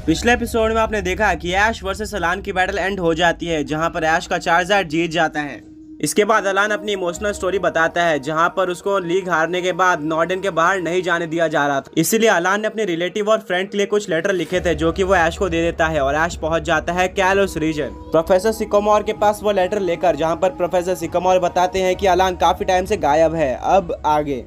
पिछले एपिसोड में आपने देखा कि ऐश वर्सेस अलान की बैटल एंड हो जाती है, जहां पर ऐश का चार्जर जीत जाता है। इसके बाद अलान अपनी इमोशनल स्टोरी बताता है, जहां पर उसको लीग हारने के बाद नॉर्डन के बाहर नहीं जाने दिया जा रहा था। इसीलिए अलान ने अपने रिलेटिव और फ्रेंड के लिए कुछ लेटर लिखे थे, जो कि वो ऐश को दे देता है और ऐश पहुंच जाता है कैलोस रीजन प्रोफेसर सिकोमोर के पास वो लेटर लेकर, जहां पर प्रोफेसर सिकोमोर बताते हैं कि अलान काफी टाइम से गायब है। अब आगे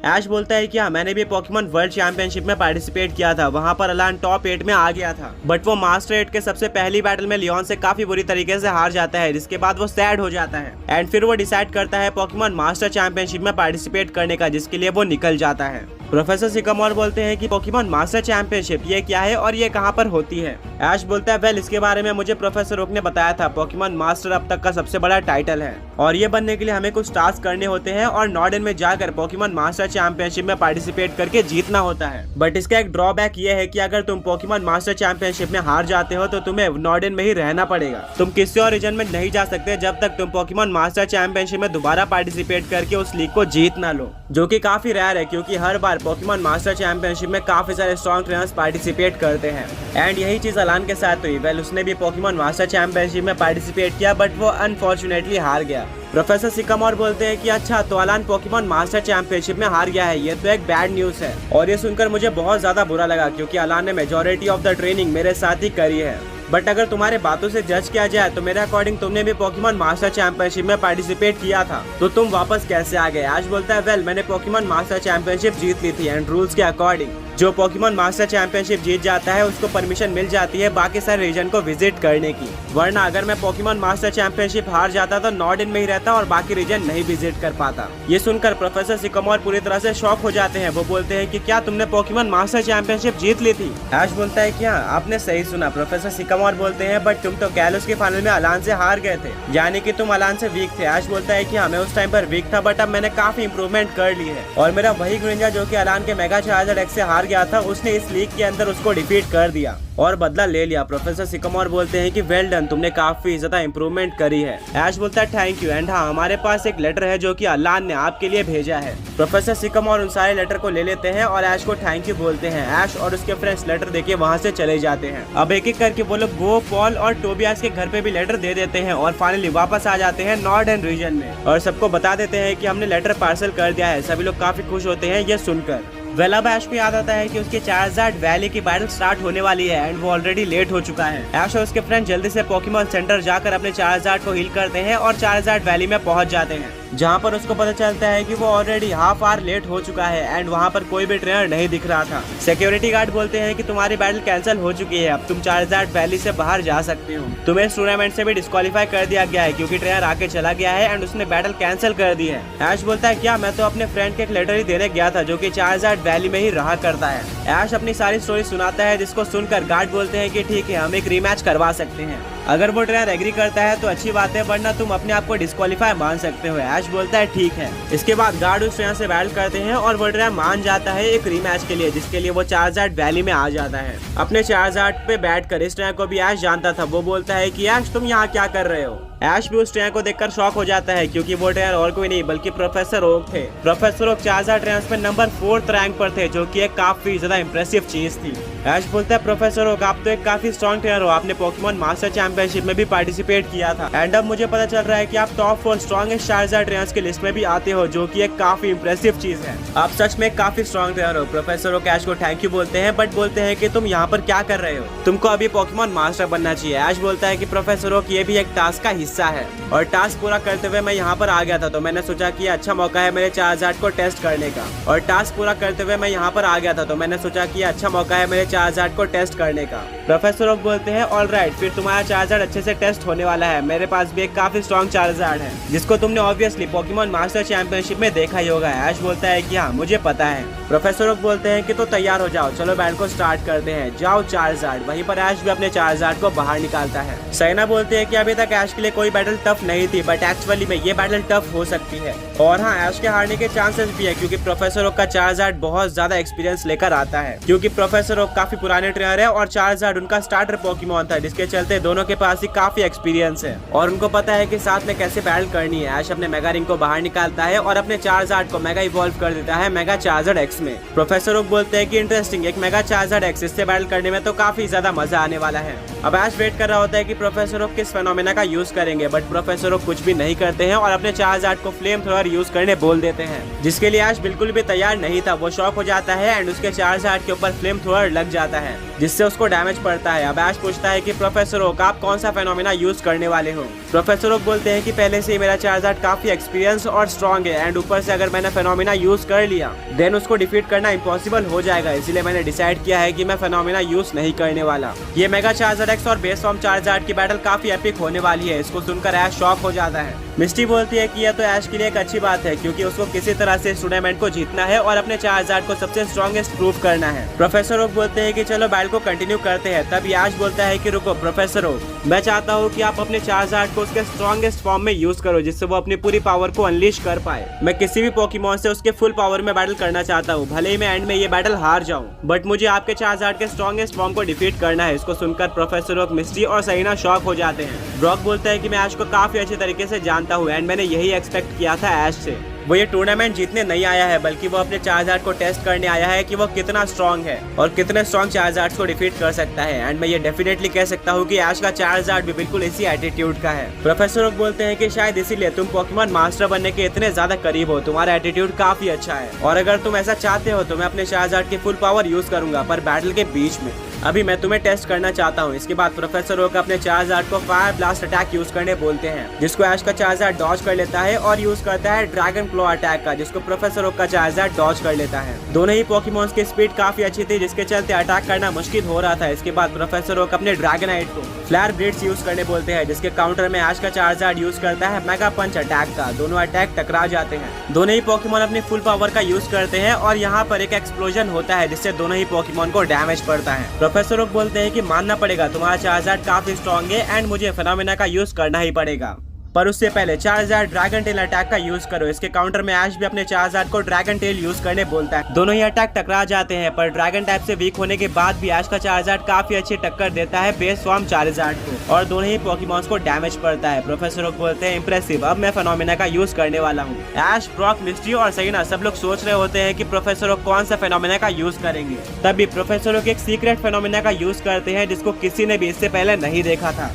ऐश बोलता है कि हाँ, मैंने भी पोकेमॉन वर्ल्ड चैंपियनशिप में पार्टिसिपेट किया था। वहां पर अलान टॉप 8 में आ गया था, बट वो मास्टर 8 के सबसे पहली बैटल में लियोन से काफी बुरी तरीके से हार जाता है, जिसके बाद वो सैड हो जाता है एंड फिर वो डिसाइड करता है पोकेमॉन मास्टर चैंपियनशिप में पार्टिसिपेट करने का, जिसके लिए वो निकल जाता है। प्रोफेसर सिकोमोर बोलते हैं कि पोकेमॉन मास्टर चैंपियनशिप ये क्या है और ये कहाँ पर होती है। ऐश बोलता है वेल, इसके बारे में मुझे प्रोफेसर ओक ने बताया था। पोकेमॉन मास्टर अब तक का सबसे बड़ा टाइटल है और ये बनने के लिए हमें कुछ टास्क करने होते हैं और नॉर्डन में जाकर पोकेमॉन मास्टर चैंपियनशिप में पार्टिसिपेट करके जीतना होता है। बट इसका एक ड्रॉबैक ये है कि अगर तुम पोकेमॉन मास्टर चैंपियनशिप में हार जाते हो तो तुम्हें नॉर्डन में ही रहना पड़ेगा। तुम किसी और रीजन में नहीं जा सकते जब तक तुम पोकेमॉन मास्टर चैंपियनशिप में दोबारा पार्टिसिपेट करके उस लीग को जीत ना लो, जो कि काफी रेयर है क्योंकि हर बार पोकेमॉन मास्टर चैंपियनशिप में काफी सारे स्ट्रॉन्ग ट्रेनर्स पार्टिसिपेट करते हैं। एंड यही चीज अलान के साथ हुई। वेल, उसने भी पोकेमॉन मास्टर चैंपियनशिप में पार्टिसिपेट किया, बट वो अनफॉर्चुनेटली हार गया। प्रोफेसर सिकोमोर बोलते हैं कि अच्छा, तो अलान पोकेमॉन मास्टर चैंपियनशिप में हार गया है, ये तो एक बैड न्यूज है। और ये सुनकर मुझे बहुत ज्यादा बुरा लगा क्योंकि अलान ने मेजोरिटी ऑफ द ट्रेनिंग मेरे साथ ही करी है। बट अगर तुम्हारे बातों से जज किया जाए तो मेरे अकॉर्डिंग तुमने भी पोकेमॉन मास्टर चैंपियनशिप में पार्टिसिपेट किया था, तो तुम वापस कैसे आ गए। ऐश बोलता है वेल, मैंने पोकेमॉन मास्टर चैंपियनशिप जीत ली थी एंड रूल्स के अकॉर्डिंग जो पोकेमॉन मास्टर चैंपियनशिप जीत जाता है उसको परमिशन मिल जाती है बाकी सारे रीजन को विजिट करने की। वरना अगर मैं पोकेमॉन मास्टर चैंपियनशिप हार जाता तो नॉर्डन में ही रहता और बाकी रीजन नहीं विजिट कर पाता। ये सुनकर प्रोफेसर सिकोमोर पूरी तरह से शॉक हो जाते हैं। वो बोलते हैं कि क्या तुमने पोकेमॉन मास्टर चैंपियनशिप जीत ली थी। ऐश बोलता है कि हाँ, आपने सही सुना। प्रोफेसर सिकोमोर बोलते हैं बट तुम तो कैलोस के फाइनल में अलान से हार गए थे, यानी कि तुम अलान से वीक थे। ऐश बोलता है कि हाँ, मैं उस टाइम पर वीक था बट अब मैंने काफी इंप्रूवमेंट कर ली है और मेरा वही ग्रेंजर जो कि अलान के मेगा चार्जर एक्स से हार गया था, उसने इस लीग के अंदर उसको डिफीट कर दिया और बदला ले लिया। प्रोफेसर सिकोमोर बोलते हैं कि वेल डन, तुमने काफी ज्यादा इंप्रूवमेंट करी है। ऐश बोलता है थैंक यू एंड हाँ, हमारे पास एक लेटर है जो कि अलान ने आपके लिए भेजा है। प्रोफेसर सिकोमोर उन सारे लेटर को ले लेते हैं और ऐश को थैंक यू बोलते हैं। ऐश और उसके फ्रेंड्स लेटर देके वहाँ से चले जाते हैं। अब एक एक करके वो लोग गो, पॉल और टोबियास के घर पे भी लेटर दे देते हैं और फाइनली वापस आ जाते हैं नॉर्डन रीजन में और सबको बता देते हैं कि हमने लेटर पार्सल कर दिया है। सभी लोग काफी खुश होते हैं ये सुनकर। वेल, अब ऐश को याद आता है कि उसके चार्जर्ड वैली की बैटल स्टार्ट होने वाली है एंड वो ऑलरेडी लेट हो चुका है। ऐश और उसके फ्रेंड जल्दी से पोकेमॉन सेंटर जाकर अपने चार्जर्ड को हील करते हैं और चार्जर्ड वैली में पहुंच जाते हैं, जहां पर उसको पता चलता है कि वो ऑलरेडी हाफ आवर लेट हो चुका है एंड वहां पर कोई भी ट्रेनर नहीं दिख रहा था। सिक्योरिटी गार्ड बोलते हैं कि तुम्हारी बैटल कैंसिल हो चुकी है, अब तुम चार्जर्ड वैली से बाहर जा सकते हो। तुम्हें इस टूर्नामेंट से भी डिस्क्वालीफाई कर दिया गया है क्योंकि ट्रेनर आके चला गया है एंड उसने बैटल कैंसिल कर दी है। ऐश बोलता है क्या, मैं तो अपने फ्रेंड के एक लेटर ही देने गया था जो कि चार्जर्ड वैली में ही रहा करता है। ऐश अपनी सारी स्टोरी सुनाता है, जिसको सुनकर गार्ड बोलते हैं कि ठीक है, हम एक रीमैच करवा सकते हैं। अगर वो ट्रेनर एग्री करता है तो अच्छी बात है, वरना तुम अपने आप को डिस्क्वालीफाई मान सकते हो। ऐश बोलता है ठीक है। इसके बाद गार्ड उस ट्रेनर से बैटल करते हैं और वो ट्रेनर मान जाता है एक रीमैच के लिए, जिसके लिए वो चार्जर्ड वैली में आ जाता है। अपने चार्जर्ड पे बैठकर इस ट्रेनर को भी ऐश जानता था। वो बोलता है कि ऐश, तुम यहाँ क्या कर रहे हो। ऐश भी उस ट्रेनर को देखकर शॉक हो जाता है क्योंकि वो ट्रेनर और कोई नहीं बल्कि प्रोफेसर ओक थे। प्रोफेसर ओक चार्जर ट्रेनर्स में नंबर 4th रैंक पर थे, जो कि एक काफी ज्यादा इंप्रेसिव चीज थी। ऐश बोलता है प्रोफेसर ओक, आप तो एक काफी स्ट्रॉन्ग ट्रेनर हो, आपने पोकेमॉन मास्टर चैंपियनशिप में भी पार्टिसिपेट किया था एंड अब मुझे पता चल रहा है कि आप टॉप 4 स्ट्रॉन्गेस्ट चार्जर ट्रेनर्स की लिस्ट में भी आते हो, जो कि एक काफी इंप्रेसिव चीज है। आप सच में काफी स्ट्रॉन्ग ट्रेनर हो। प्रोफेसर ओक ऐश को थैंक यू बोलते हैं बट बोलते हैं कि तुम यहाँ पर क्या कर रहे हो, तुमको अभी पोकेमॉन मास्टर बनना चाहिए। ऐश बोलता है कि प्रोफेसर ओक, ये भी एक टास्क का हिस्सा है और टास्क पूरा करते हुए मैं यहाँ पर आ गया था, तो मैंने सोचा कि अच्छा मौका है मेरे चार्जर्ड को टेस्ट करने का। और टास्क पूरा करते हुए मैं यहाँ पर आ गया था, तो मैंने सोचा कि अच्छा मौका है मेरे चार्जर्ड को टेस्ट करने का। प्रोफेसर ओक बोलते हैं ऑलराइट, फिर तुम्हारा चार्जर्ड अच्छे से टेस्ट होने वाला है। मेरे पास भी एक काफी स्ट्रॉन्ग चार्जर्ड है जिसको तुमने ऑब्वियसली पोकेमॉन मास्टर चैंपियनशिप में देखा ही होगा। ऐश बोलता है कि हाँ, मुझे पता है। प्रोफेसर ओक बोलते हैं कि तो तैयार हो जाओ, चलो बैटल को स्टार्ट करते हैं, जाओ चार्जर्ड। वहीं पर ऐश भी अपने चार्जर्ड को बाहर निकालता है। सैना बोलते हैं कि अभी तक ऐश के लिए कोई बैटल टफ नहीं थी, बट एक्चुअली में ये बैटल टफ हो सकती है। और हाँ, ऐश के हारने के चांसेस भी है क्योंकि प्रोफेसर ओक का चार्जार्ड बहुत ज्यादा एक्सपीरियंस लेकर आता है, क्योंकि प्रोफेसर ओक काफी पुराने ट्रेनर है और चार्जार्ड उनका स्टार्टर पोकेमॉन था, जिसके चलते दोनों के पास ही काफी एक्सपीरियंस है और उनको पता है कि साथ में कैसे बैटल करनी है। ऐश अपने मेगा रिंग को बाहर निकालता है और अपने चार्जार्ड को मेगा इवॉल्व कर देता है मेगा चार्जार्ड एक्स में। प्रोफेसर ओक बोलते हैं कि इंटरेस्टिंग, एक मेगा चार्जार्ड एक्स, इससे बैटल करने में तो काफी ज्यादा मजा आने वाला है। अब ऐश वेट कर रहा होता है कि प्रोफेसर ओक किस फेनोमेना का यूज करेंगे, बट प्रोफेसर ओक कुछ भी नहीं करते हैं और अपने चार्जार्ड को फ्लेम थ्रोअर यूज करने बोल देते हैं, जिसके लिए ऐश बिल्कुल भी तैयार नहीं था। वो शॉक हो जाता है एंड उसके चार्जार्ड के ऊपर फ्लेम थ्रोअर लग जाता है, जिससे उसको डैमेज पड़ता है। अब ऐश पूछता है कि प्रोफेसर ओक आप कौन सा फेनोमेना यूज करने वाले हो। प्रोफेसर ओक बोलते हैं कि पहले से ही मेरा चार्जार्ड काफी एक्सपीरियंस और स्ट्रॉन्ग है एंड ऊपर से अगर मैंने फेनोमेना यूज कर लिया देन उसको डिफीट करना इम्पॉसिबल हो जाएगा, इसलिए मैंने डिसाइड किया है कि मैं फेनोमेना यूज नहीं करने वाला। ये मेगा चार्जार्ड एक्स और बेस फॉर्म चार्जार्ड की बैटल काफी एपिक होने वाली है। इसको सुनकर ऐश शॉक हो जाता है। मिस्टी बोलती है कि यह तो ऐश के लिए एक अच्छी बात है क्योंकि उसको किसी तरह से इस टूर्नामेंट को जीतना है और अपने चार्जार्ड को सबसे स्ट्रॉन्गेस्ट प्रूव करना है। प्रोफेसर ओक बोलते हैं कि चलो बैटल को कंटिन्यू करते हैं। तब ऐश बोलता है कि रुको प्रोफेसर ओक, मैं चाहता हूँ कि आप अपने चार्जार्ड को उसके स्ट्रॉन्गेस्ट फॉर्म में यूज करो जिससे वो अपनी पूरी पावर को अनलीश कर पाए। मैं किसी भी पोकेमॉन से उसके फुल पावर में बैटल करना चाहता हूँ, भले ही मैं एंड में ये बैटल हार जाऊँ, बट मुझे आपके चार्जार्ड के स्ट्रॉन्गेस्ट फॉर्म को डिफीट करना है। इसको सुनकर प्रोफेसर ओक, मिस्टी और सरीना शॉक हो जाते हैं। ब्रॉक बोलता है कि मैं ऐश को काफी अच्छे तरीके से जानता हूँ एंड मैंने यही एक्सपेक्ट किया था ऐश से। वो ये टूर्नामेंट जीतने नहीं आया है बल्कि वो अपने चार्जार्ड को टेस्ट करने आया है कि वो कितना स्ट्रॉन्ग है और कितने स्ट्रॉन्ग चार्जार्ड को डिफीट कर सकता है। एंड मैं ये डेफिनेटली कह सकता हूँ कि ऐश का चार्जार्ड भी बिल्कुल इसी एटीट्यूड का है। प्रोफेसर ओक बोलते हैं कि शायद इसीलिए तुम पोकेमॉन मास्टर बनने के इतने ज्यादा करीब हो, तुम्हारा एटीट्यूड काफी अच्छा है और अगर तुम ऐसा चाहते हो तो मैं अपने चार्जार्ड की फुल पावर यूज करूंगा, पर बैटल के बीच में अभी मैं तुम्हें टेस्ट करना चाहता हूँ। इसके बाद प्रोफेसर ओक अपने चार्जार्ड को फायर ब्लास्ट अटैक यूज करने बोलते हैं, जिसको ऐश का चार्जार्ड डॉज कर लेता है और यूज करता है ड्रैगन क्लॉ अटैक का, जिसको प्रोफेसर ओक का चार्जार्ड डॉज कर लेता है। दोनों ही पोकेमॉन्स की स्पीड काफी अच्छी थी जिसके चलते अटैक करना मुश्किल हो रहा था। इसके बाद प्रोफेसर ओक अपने ड्रैगनाइट को फ्लायर ब्लिट्स यूज करने बोलते हैं, जिसके काउंटर में ऐश का चार्जार्ड यूज करता है मेगा पंच अटैक का। दोनों अटैक टकरा जाते हैं। दोनों ही पोकेमॉन अपनी फुल पावर का यूज करते हैं और यहाँ पर एक एक्सप्लोजन होता है जिससे दोनों ही पोकेमॉन को डैमेज पड़ता है। प्रोफेसर ओक बोलते हैं कि मानना पड़ेगा तुम्हारा चार्जार्ड काफी स्ट्रॉन्ग है एंड मुझे फेनोमेना का यूज करना ही पड़ेगा, पर उससे पहले चार्जार्ड ड्रैगन टेल अटैक का यूज करो। इसके काउंटर में ऐश भी अपने चार्जार्ड को ड्रैगन टेल यूज करने बोलता है। दोनों ही अटैक टकरा जाते हैं, पर ड्रैगन टाइप से वीक होने के बाद भी ऐश का चार्जार्ड काफी अच्छी टक्कर देता है बेस फॉर्म चार्जार्ड को और दोनों ही पोकेमॉन्स को डैमेज पड़ता है। प्रोफेसर ओक बोलते हैं इंप्रेसिव, अब मैं फेनोमेना का यूज करने वाला हूँ। ऐश, ब्रॉक, मिस्टी और सरीना सब लोग सोच रहे होते हैं कि प्रोफेसर ओक कौन सा फेनोमेना का यूज करेंगे। तभी प्रोफेसर ओक एक सीक्रेट फेनोमेना का यूज करते हैं जिसको किसी ने भी इससे पहले नहीं देखा था।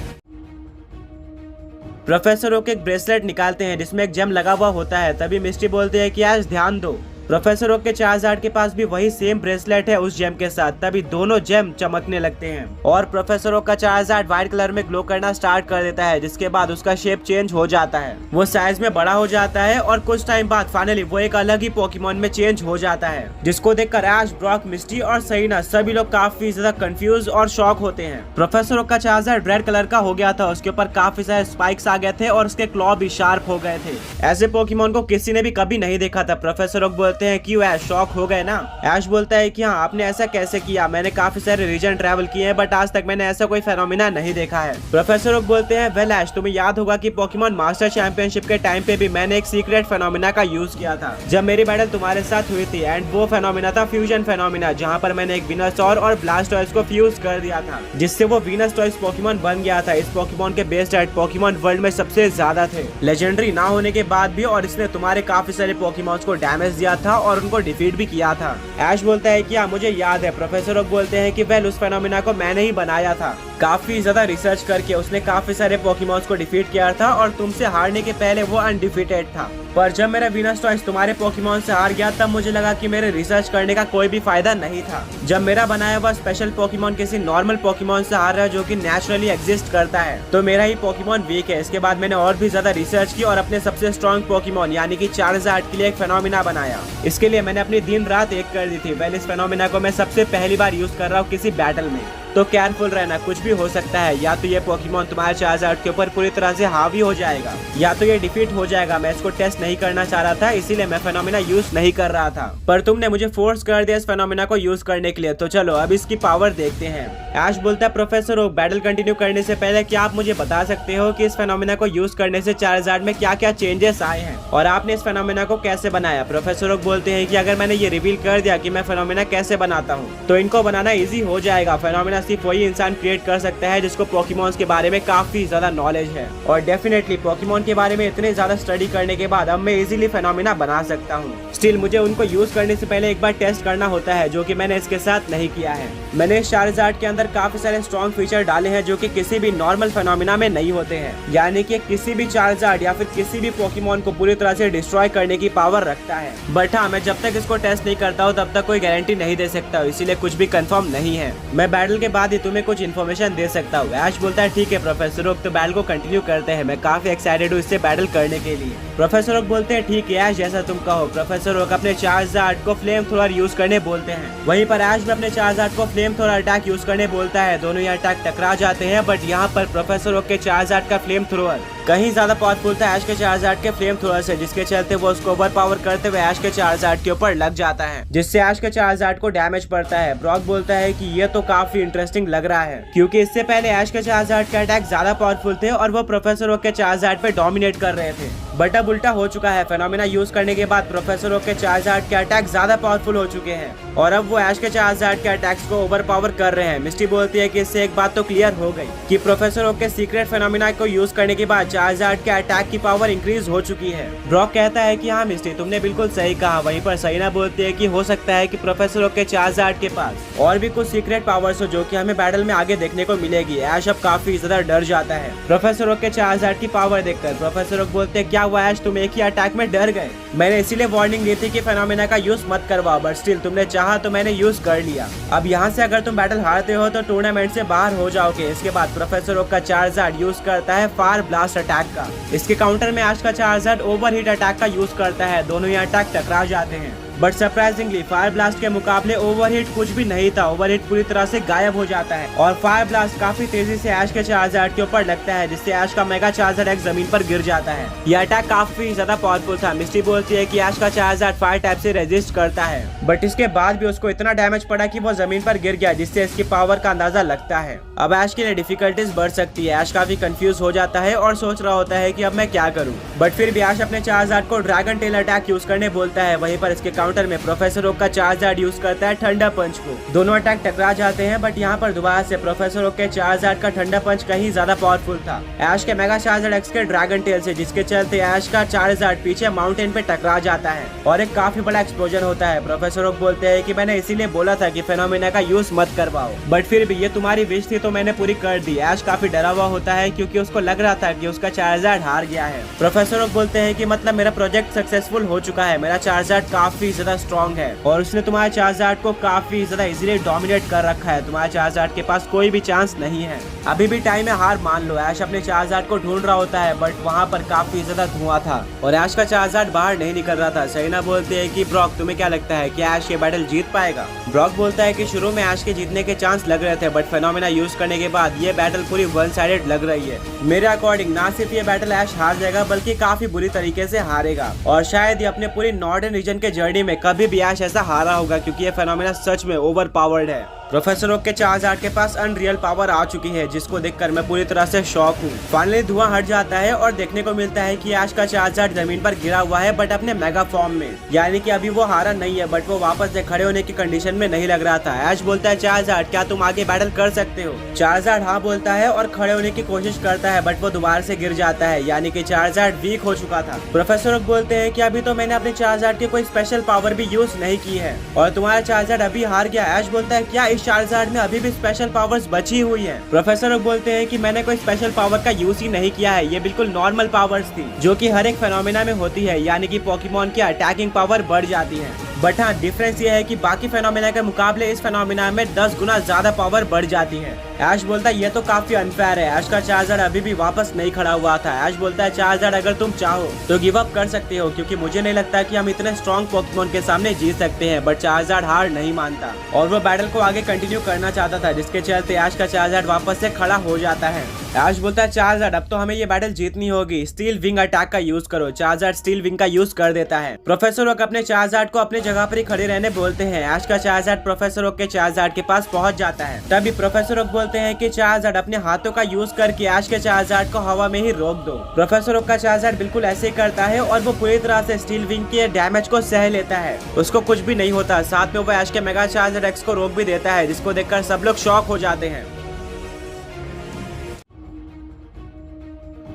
प्रोफेसर ओक एक ब्रेसलेट निकालते हैं जिसमें एक जेम लगा हुआ होता है। तभी मिस्टी बोलते हैं कि आज ध्यान दो, प्रोफेसर ओक के चार्जार्ड के पास भी वही सेम ब्रेसलेट है उस जेम के साथ। तभी दोनों जेम चमकने लगते हैं और प्रोफेसर ओक का चार्जार्ड व्हाइट कलर में ग्लो करना स्टार्ट कर देता है, जिसके बाद उसका शेप चेंज हो जाता है, वो साइज में बड़ा हो जाता है और कुछ टाइम बाद फाइनली वो एक अलग ही पोकेमॉन में चेंज हो जाता है, जिसको देखकर ऐश, ब्रॉक, मिस्टी और सरीना सभी लोग काफी ज्यादा कंफ्यूज और शॉक होते हैं। प्रोफेसर ओक का चार्जार्ड रेड कलर का हो गया था, उसके ऊपर काफी सारे स्पाइक्स आ गए थे और उसके क्लॉ भी शार्प हो गए थे। ऐसे पोकेमॉन को किसी ने भी कभी नहीं देखा था। प्रोफेसर ओक बोलते हैं क्यों ऐश, शॉक हो गए ना? ऐश बोलता है कि हाँ, आपने ऐसा कैसे किया? मैंने काफी सारे रीजन ट्रैवल किए हैं बट आज तक मैंने ऐसा कोई फेनोमेना नहीं देखा है। प्रोफेसर ओक बोलते हैं वेल ऐश, तुम्हें याद होगा कि पोकेमॉन मास्टर चैंपियनशिप के टाइम पे भी मैंने एक सीक्रेट फेनोमेना का यूज किया था जब मेरी बैटल तुम्हारे साथ हुई थी एंड वो फेनोमेना था फ्यूजन फेनोमेना, जहाँ पर मैंने एक विनरसॉर और ब्लास्टॉयज को फ्यूज कर दिया था जिससे वो विनरसॉयज पोकेमॉन बन गया था। इस पोकेमॉन के बेस रेट पोकेमॉन वर्ल्ड में सबसे ज्यादा थे, लेजेंडरी ना होने के बाद भी, और इसने तुम्हारे काफी सारे पोकेमॉन्स को डैमेज दिया था और उनको डिफीट भी किया था। ऐश बोलता है कि हाँ, मुझे याद है। प्रोफेसर ओक बोलते हैं कि वेल उस फेनोमेना को मैंने ही बनाया था, काफी ज्यादा रिसर्च करके उसने काफी सारे पोकेमॉन्स को डिफीट किया था और तुमसे हारने के पहले वो अनडिफीटेड था, पर जब मेरा विनरसॉयज तुम्हारे पोकेमॉन से हार गया तब मुझे लगा कि मेरे रिसर्च करने का कोई भी फायदा नहीं था। जब मेरा बनाया हुआ स्पेशल पोकेमॉन किसी नॉर्मल पोकेमॉन से हार रहा है जो कि नेचुरली एग्जिस्ट करता है तो मेरा ही पोकेमॉन वीक है। इसके बाद मैंने और भी ज्यादा रिसर्च की और अपने सबसे स्ट्रॉन्ग पोकेमॉन यानी कि चार्जार्ड के लिए एक फेनोमेना बनाया। इसके लिए मैंने अपनी दिन रात एक कर दी थी। वेल इस फेनोमेना को मैं सबसे पहली बार यूज कर रहा हूँ किसी बैटल में। तो केयरफुल रहना, कुछ भी हो सकता है। या तो ये पोकेमॉन तुम्हारे चार्जार्ड के ऊपर पूरी तरह से हावी हो जाएगा या तो ये डिफीट हो जाएगा। मैं इसको टेस्ट नहीं करना चाह रहा था, इसीलिए मैं फेनोमेना यूज नहीं कर रहा था, पर तुमने मुझे फोर्स कर दिया इस फेनोमेना को यूज करने के लिए। तो चलो अब इसकी पावर देखते हैं। ऐश बोलता है प्रोफेसर ओक, बैटल कंटिन्यू करने से पहले क्या आप मुझे बता सकते हो कि इस फेनोमेना को यूज करने से चार्जार्ड में क्या क्या चेंजेस आए हैं और आपने इस फेनोमेना को कैसे बनाया। प्रोफेसर ओक बोलते हैं कि अगर मैंने ये रिवील कर दिया कि मैं फेनोमेना कैसे बनाता हूँ तो इनको बनाना इजी हो जाएगा। फेनोमेना सिर्फ वही इंसान क्रिएट कर सकता है जिसको पोकेमॉन्स के बारे में काफी ज्यादा नॉलेज है, और डेफिनेटली पोकेमॉन के बारे में इतने ज्यादा स्टडी करने के बाद अब मैं इजीली फेनोमेना बना सकता हूँ। स्टिल मुझे उनको यूज करने से पहले एक बार टेस्ट करना होता है, जो कि मैंने इसके साथ नहीं किया है। मैंने इस चार्जार्ड के अंदर काफी सारे स्ट्रॉन्ग फीचर डाले हैं जो कि किसी भी नॉर्मल फेनोमेना में नहीं होते हैं, यानी कि किसी भी चार्जार्ड या फिर किसी भी पोकेमॉन को पूरी तरह से डिस्ट्रॉय करने की पावर रखता है। बट हाँ, मैं जब तक इसको टेस्ट नहीं करता हूँ तब तक कोई गारंटी नहीं दे सकता हूँ, इसीलिए कुछ भी कंफर्म नहीं है। मैं बैटल के बाद ही तुम्हें कुछ इन्फॉर्मेशन दे सकता हूँ। ऐश बोलता है ठीक है प्रोफेसर ओक, तो बैटल को कंटिन्यू करते हैं, मैं काफी एक्साइटेड हूँ इससे बैटल करने के लिए। प्रोफेसर ओक बोलते हैं ठीक है ऐश, जैसा तुम कहो। प्रोफेसर ओक अपने चार्जार्ड को फ्लेम थ्रोअर यूज करने बोलते हैं, वहीं पर ऐश भी अपने चार्जार्ड को फ्लेम थ्रोअर अटैक यूज करने बोलता है। दोनों ही अटैक टकरा जाते हैं, बट यहाँ पर प्रोफेसर ओक के चार्जार्ड का फ्लेम थ्रोअर कहीं ज्यादा पावरफुल था ऐश के चार्जार्ड के फ्लेम थ्रोअर से, जिसके चलते वो उसको ओवर पावर करते हुए ऐश के चार्जार्ड के ऊपर लग जाता है, जिससे ऐश के चार्जार्ड को डैमेज पड़ता है। ब्रॉक बोलता है कि ये तो काफी इंटरेस्टिंग लग रहा है, क्योंकि इससे पहले ऐश के चार्जार्ड के अटैक ज्यादा पावरफुल थे और वो प्रोफेसर ओक के चार्जार्ड पे डोमिनेट कर रहे थे, बट अब उल्टा हो चुका है। फेनोमेना यूज करने के बाद प्रोफेसर ओक के चार्जार्ड के अटैक ज्यादा पावरफुल हो चुके हैं और अब वो ऐश के चार्जार्ड के अटैक्स को ओवर पावर कर रहे हैं। मिस्टी बोलती है कि इससे एक बात तो क्लियर हो गई कि प्रोफेसर ओक के सीक्रेट फेनोमेना को यूज करने के बाद चार्जार्ड के अटैक की पावर इंक्रीज हो चुकी है। ब्रॉक कहता है कि हाँ मिस्टी, तुमने बिल्कुल सही कहा। वहीं पर सईना बोलती है कि हो सकता है कि प्रोफेसर ओक के चार्जार्ड के पास और भी कुछ सीक्रेट पावर्स हो जो कि हमें बैटल में आगे देखने को मिलेगी। ऐश अब काफी ज्यादा डर जाता है प्रोफेसर ओक के चार्जार्ड की पावर देखकर। प्रोफेसर ओक बोलते हैं क्या हुआ ऐश, तुम एक ही अटैक में डर गए? मैंने इसीलिए वार्निंग दी थी कि फेनोमेना का यूज मत करवाओ, बट स्टिल तुमने चाहा तो मैंने यूज कर लिया। अब यहाँ से अगर तुम बैटल हारते हो तो टूर्नामेंट से बाहर हो जाओगे। इसके बाद प्रोफेसर ओक का चार्जार्ड यूज करता है फायर ब्लास्ट अटैक का। इसके काउंटर में ऐश का चार्जार्ड ओवरहीट अटैक का यूज करता है। दोनों ही अटैक टकरा जाते हैं, बट सरप्राइजिंगली फायर ब्लास्ट के मुकाबले ओवरहीट कुछ भी नहीं था। ओवरहीट पूरी तरह से गायब हो जाता है और फायर ब्लास्ट काफी तेजी से ऐश के चार्जार्ड के ऊपर लगता है, जिससे ऐश का मेगा चार्जर एक जमीन पर गिर जाता है। यह अटैक काफी ज्यादा पावरफुल था। मिस्टी बोलती है कि ऐश का चार्जार्ड फायर टाइप से रेजिस्ट करता है, बट इसके बाद भी उसको इतना डैमेज पड़ा कि वो जमीन पर गिर गया, जिससे इसकी पावर का अंदाजा लगता है। अब ऐश के लिए डिफिकल्टीज बढ़ सकती है। ऐश काफी कंफ्यूज हो जाता है और सोच रहा होता है कि अब मैं क्या करूं, बट फिर भी ऐश अपने चार्जार्ड को ड्रैगन टेल अटैक यूज करने बोलता है। वहीं पर इसके काउंटर में प्रोफेसर ओक का चार्जार्ड यूज करता है ठंडा पंच को। दोनों अटैक टकरा जाते हैं, बट यहाँ पर दोबारा से प्रोफेसर ओक के चार्जार्ड का ठंडा पंच कहीं ज्यादा पावरफुल था ऐश के मेगा चार्जर एक्स के ड्रैगन टेल से, जिसके चलते ऐश का चार्जार्ड पीछे माउंटेन पे टकरा जाता है और एक काफी बड़ा एक्सप्लोजन होता है। प्रोफेसर ओक बोलते हैं कि मैंने इसीलिए बोला था कि फेनोमेना का यूज मत करवाओ, बट फिर भी ये तुम्हारी विश थी तो मैंने पूरी कर दी। ऐश काफी डरा हुआ होता है क्योंकि उसको लग रहा था कि उसका चार्जार्ड हार गया है। प्रोफेसर ओक बोलते हैं कि मतलब मेरा प्रोजेक्ट सक्सेसफुल हो चुका है, मेरा चार्जार्ड काफी ज्यादा स्ट्रॉन्ग है और उसने तुम्हारे चार्जार्ड को काफी ज्यादा इजीली डोमिनेट कर रखा है। तुम्हारे चार्जार्ड के पास कोई भी चांस नहीं है, अभी भी टाइम है, हार मान लो। ऐश अपने चार्जार्ड को ढूंढ रहा होता है, बट वहाँ पर काफी ज्यादा धुआं था और ऐश का चार्जार्ड बाहर नहीं निकल रहा था। सईना बोलते है कि ब्रॉक, तुम्हें क्या लगता है कि ऐश ये बैटल जीत पाएगा? ब्रॉक बोलता है कि शुरू में ऐश के जीतने के चांस लग रहे थे, बट फेनोमेना यूज करने के बाद ये बैटल पूरी वन साइडेड लग रही है। मेरे अकॉर्डिंग ना सिर्फ ये बैटल ऐश हार जाएगा बल्कि काफी बुरी तरीके से हारेगा, और शायद ये अपने पूरी नॉर्दर्न रीजन के जर्नी में कभी भी ऐश ऐसा हारा होगा, क्योंकि ये फेनोमेना सच में ओवर पावर्ड है। प्रोफेसर ओक के चार्जार्ड के पास अनरियल पावर आ चुकी है, जिसको देखकर मैं पूरी तरह से शॉक हूँ। फाइनली धुआं हट जाता है और देखने को मिलता है कि ऐश का चार्जार्ड जमीन पर गिरा हुआ है, बट अपने मेगा फॉर्म में, यानी कि अभी वो हारा नहीं है, बट वो वापस से खड़े होने की कंडीशन में नहीं लग रहा था। ऐश बोलता है चार्जार्ड, क्या तुम आगे बैटल कर सकते हो? चार्जार्ड हाँ बोलता है और खड़े होने की कोशिश करता है, बट वो दोबारा से गिर जाता है, यानी कि चार्जार्ड वीक हो चुका था। प्रोफेसर ओक बोलते हैं कि अभी तो मैंने अपने चार्जार्ड की कोई स्पेशल पावर भी यूज नहीं की है और तुम्हारा चार्जार्ड अभी हार गया। ऐश बोलता है क्या इस चार्जार्ड में भी स्पेशल पावर्स बची हुई है? प्रोफेसर ओक बोलते हैं कि मैंने कोई स्पेशल पावर का यूज ही नहीं किया है, ये बिल्कुल नॉर्मल पावर्स थी जो कि हर एक फेनोमेना में होती है, यानी कि पोकेमॉन की अटैकिंग पावर बढ़ जाती है। बट हाँ, डिफरेंस ये है कि बाकी फेनोमेना के मुकाबले इस फेनोमेना में 10 गुना ज्यादा पावर बढ़ जाती है। ऐश बोलता है ये तो काफी अनफेयर है। ऐश का चार्जर अभी भी वापस नहीं खड़ा हुआ था। ऐश बोलता है चार्जर अगर तुम चाहो तो गिव अप कर सकते हो, क्योंकि मुझे नहीं लगता कि हम इतने स्ट्रॉन्ग पोकेमॉन के सामने जीत सकते हैं। बट चार्जर हार नहीं मानता और वो बैटल को आगे कंटिन्यू करना चाहता था, जिसके चलते ऐश का चार्जर वापस से खड़ा हो जाता है। ऐश बोलता है चार्जर अब तो हमें ये बैटल जीतनी होगी, स्टील विंग अटैक का यूज करो। चार्जर स्टील विंग का यूज कर देता है। प्रोफेसर ओक अपने चार्जर को अपनी जगह पर ही खड़े रहने बोलते हैं। ऐश का चार्जर प्रोफेसर ओक के चार्जर के पास पहुंच जाता है। तभी प्रोफेसर ओक बोलते हैं कि चार्जर अपने हाथों का यूज करके ऐश के चार्जर को हवा में ही रोक दो। प्रोफेसर ओक का चार्जर बिल्कुल ऐसे ही करता है और वो पूरी तरह से स्टील विंग के डैमेज को सह लेता है। उसको कुछ भी नहीं होता। साथ में वो ऐश के मेगा चार्जर एक्स को रोक भी देता है, जिसको देखकर सब लोग शॉक हो जाते हैं।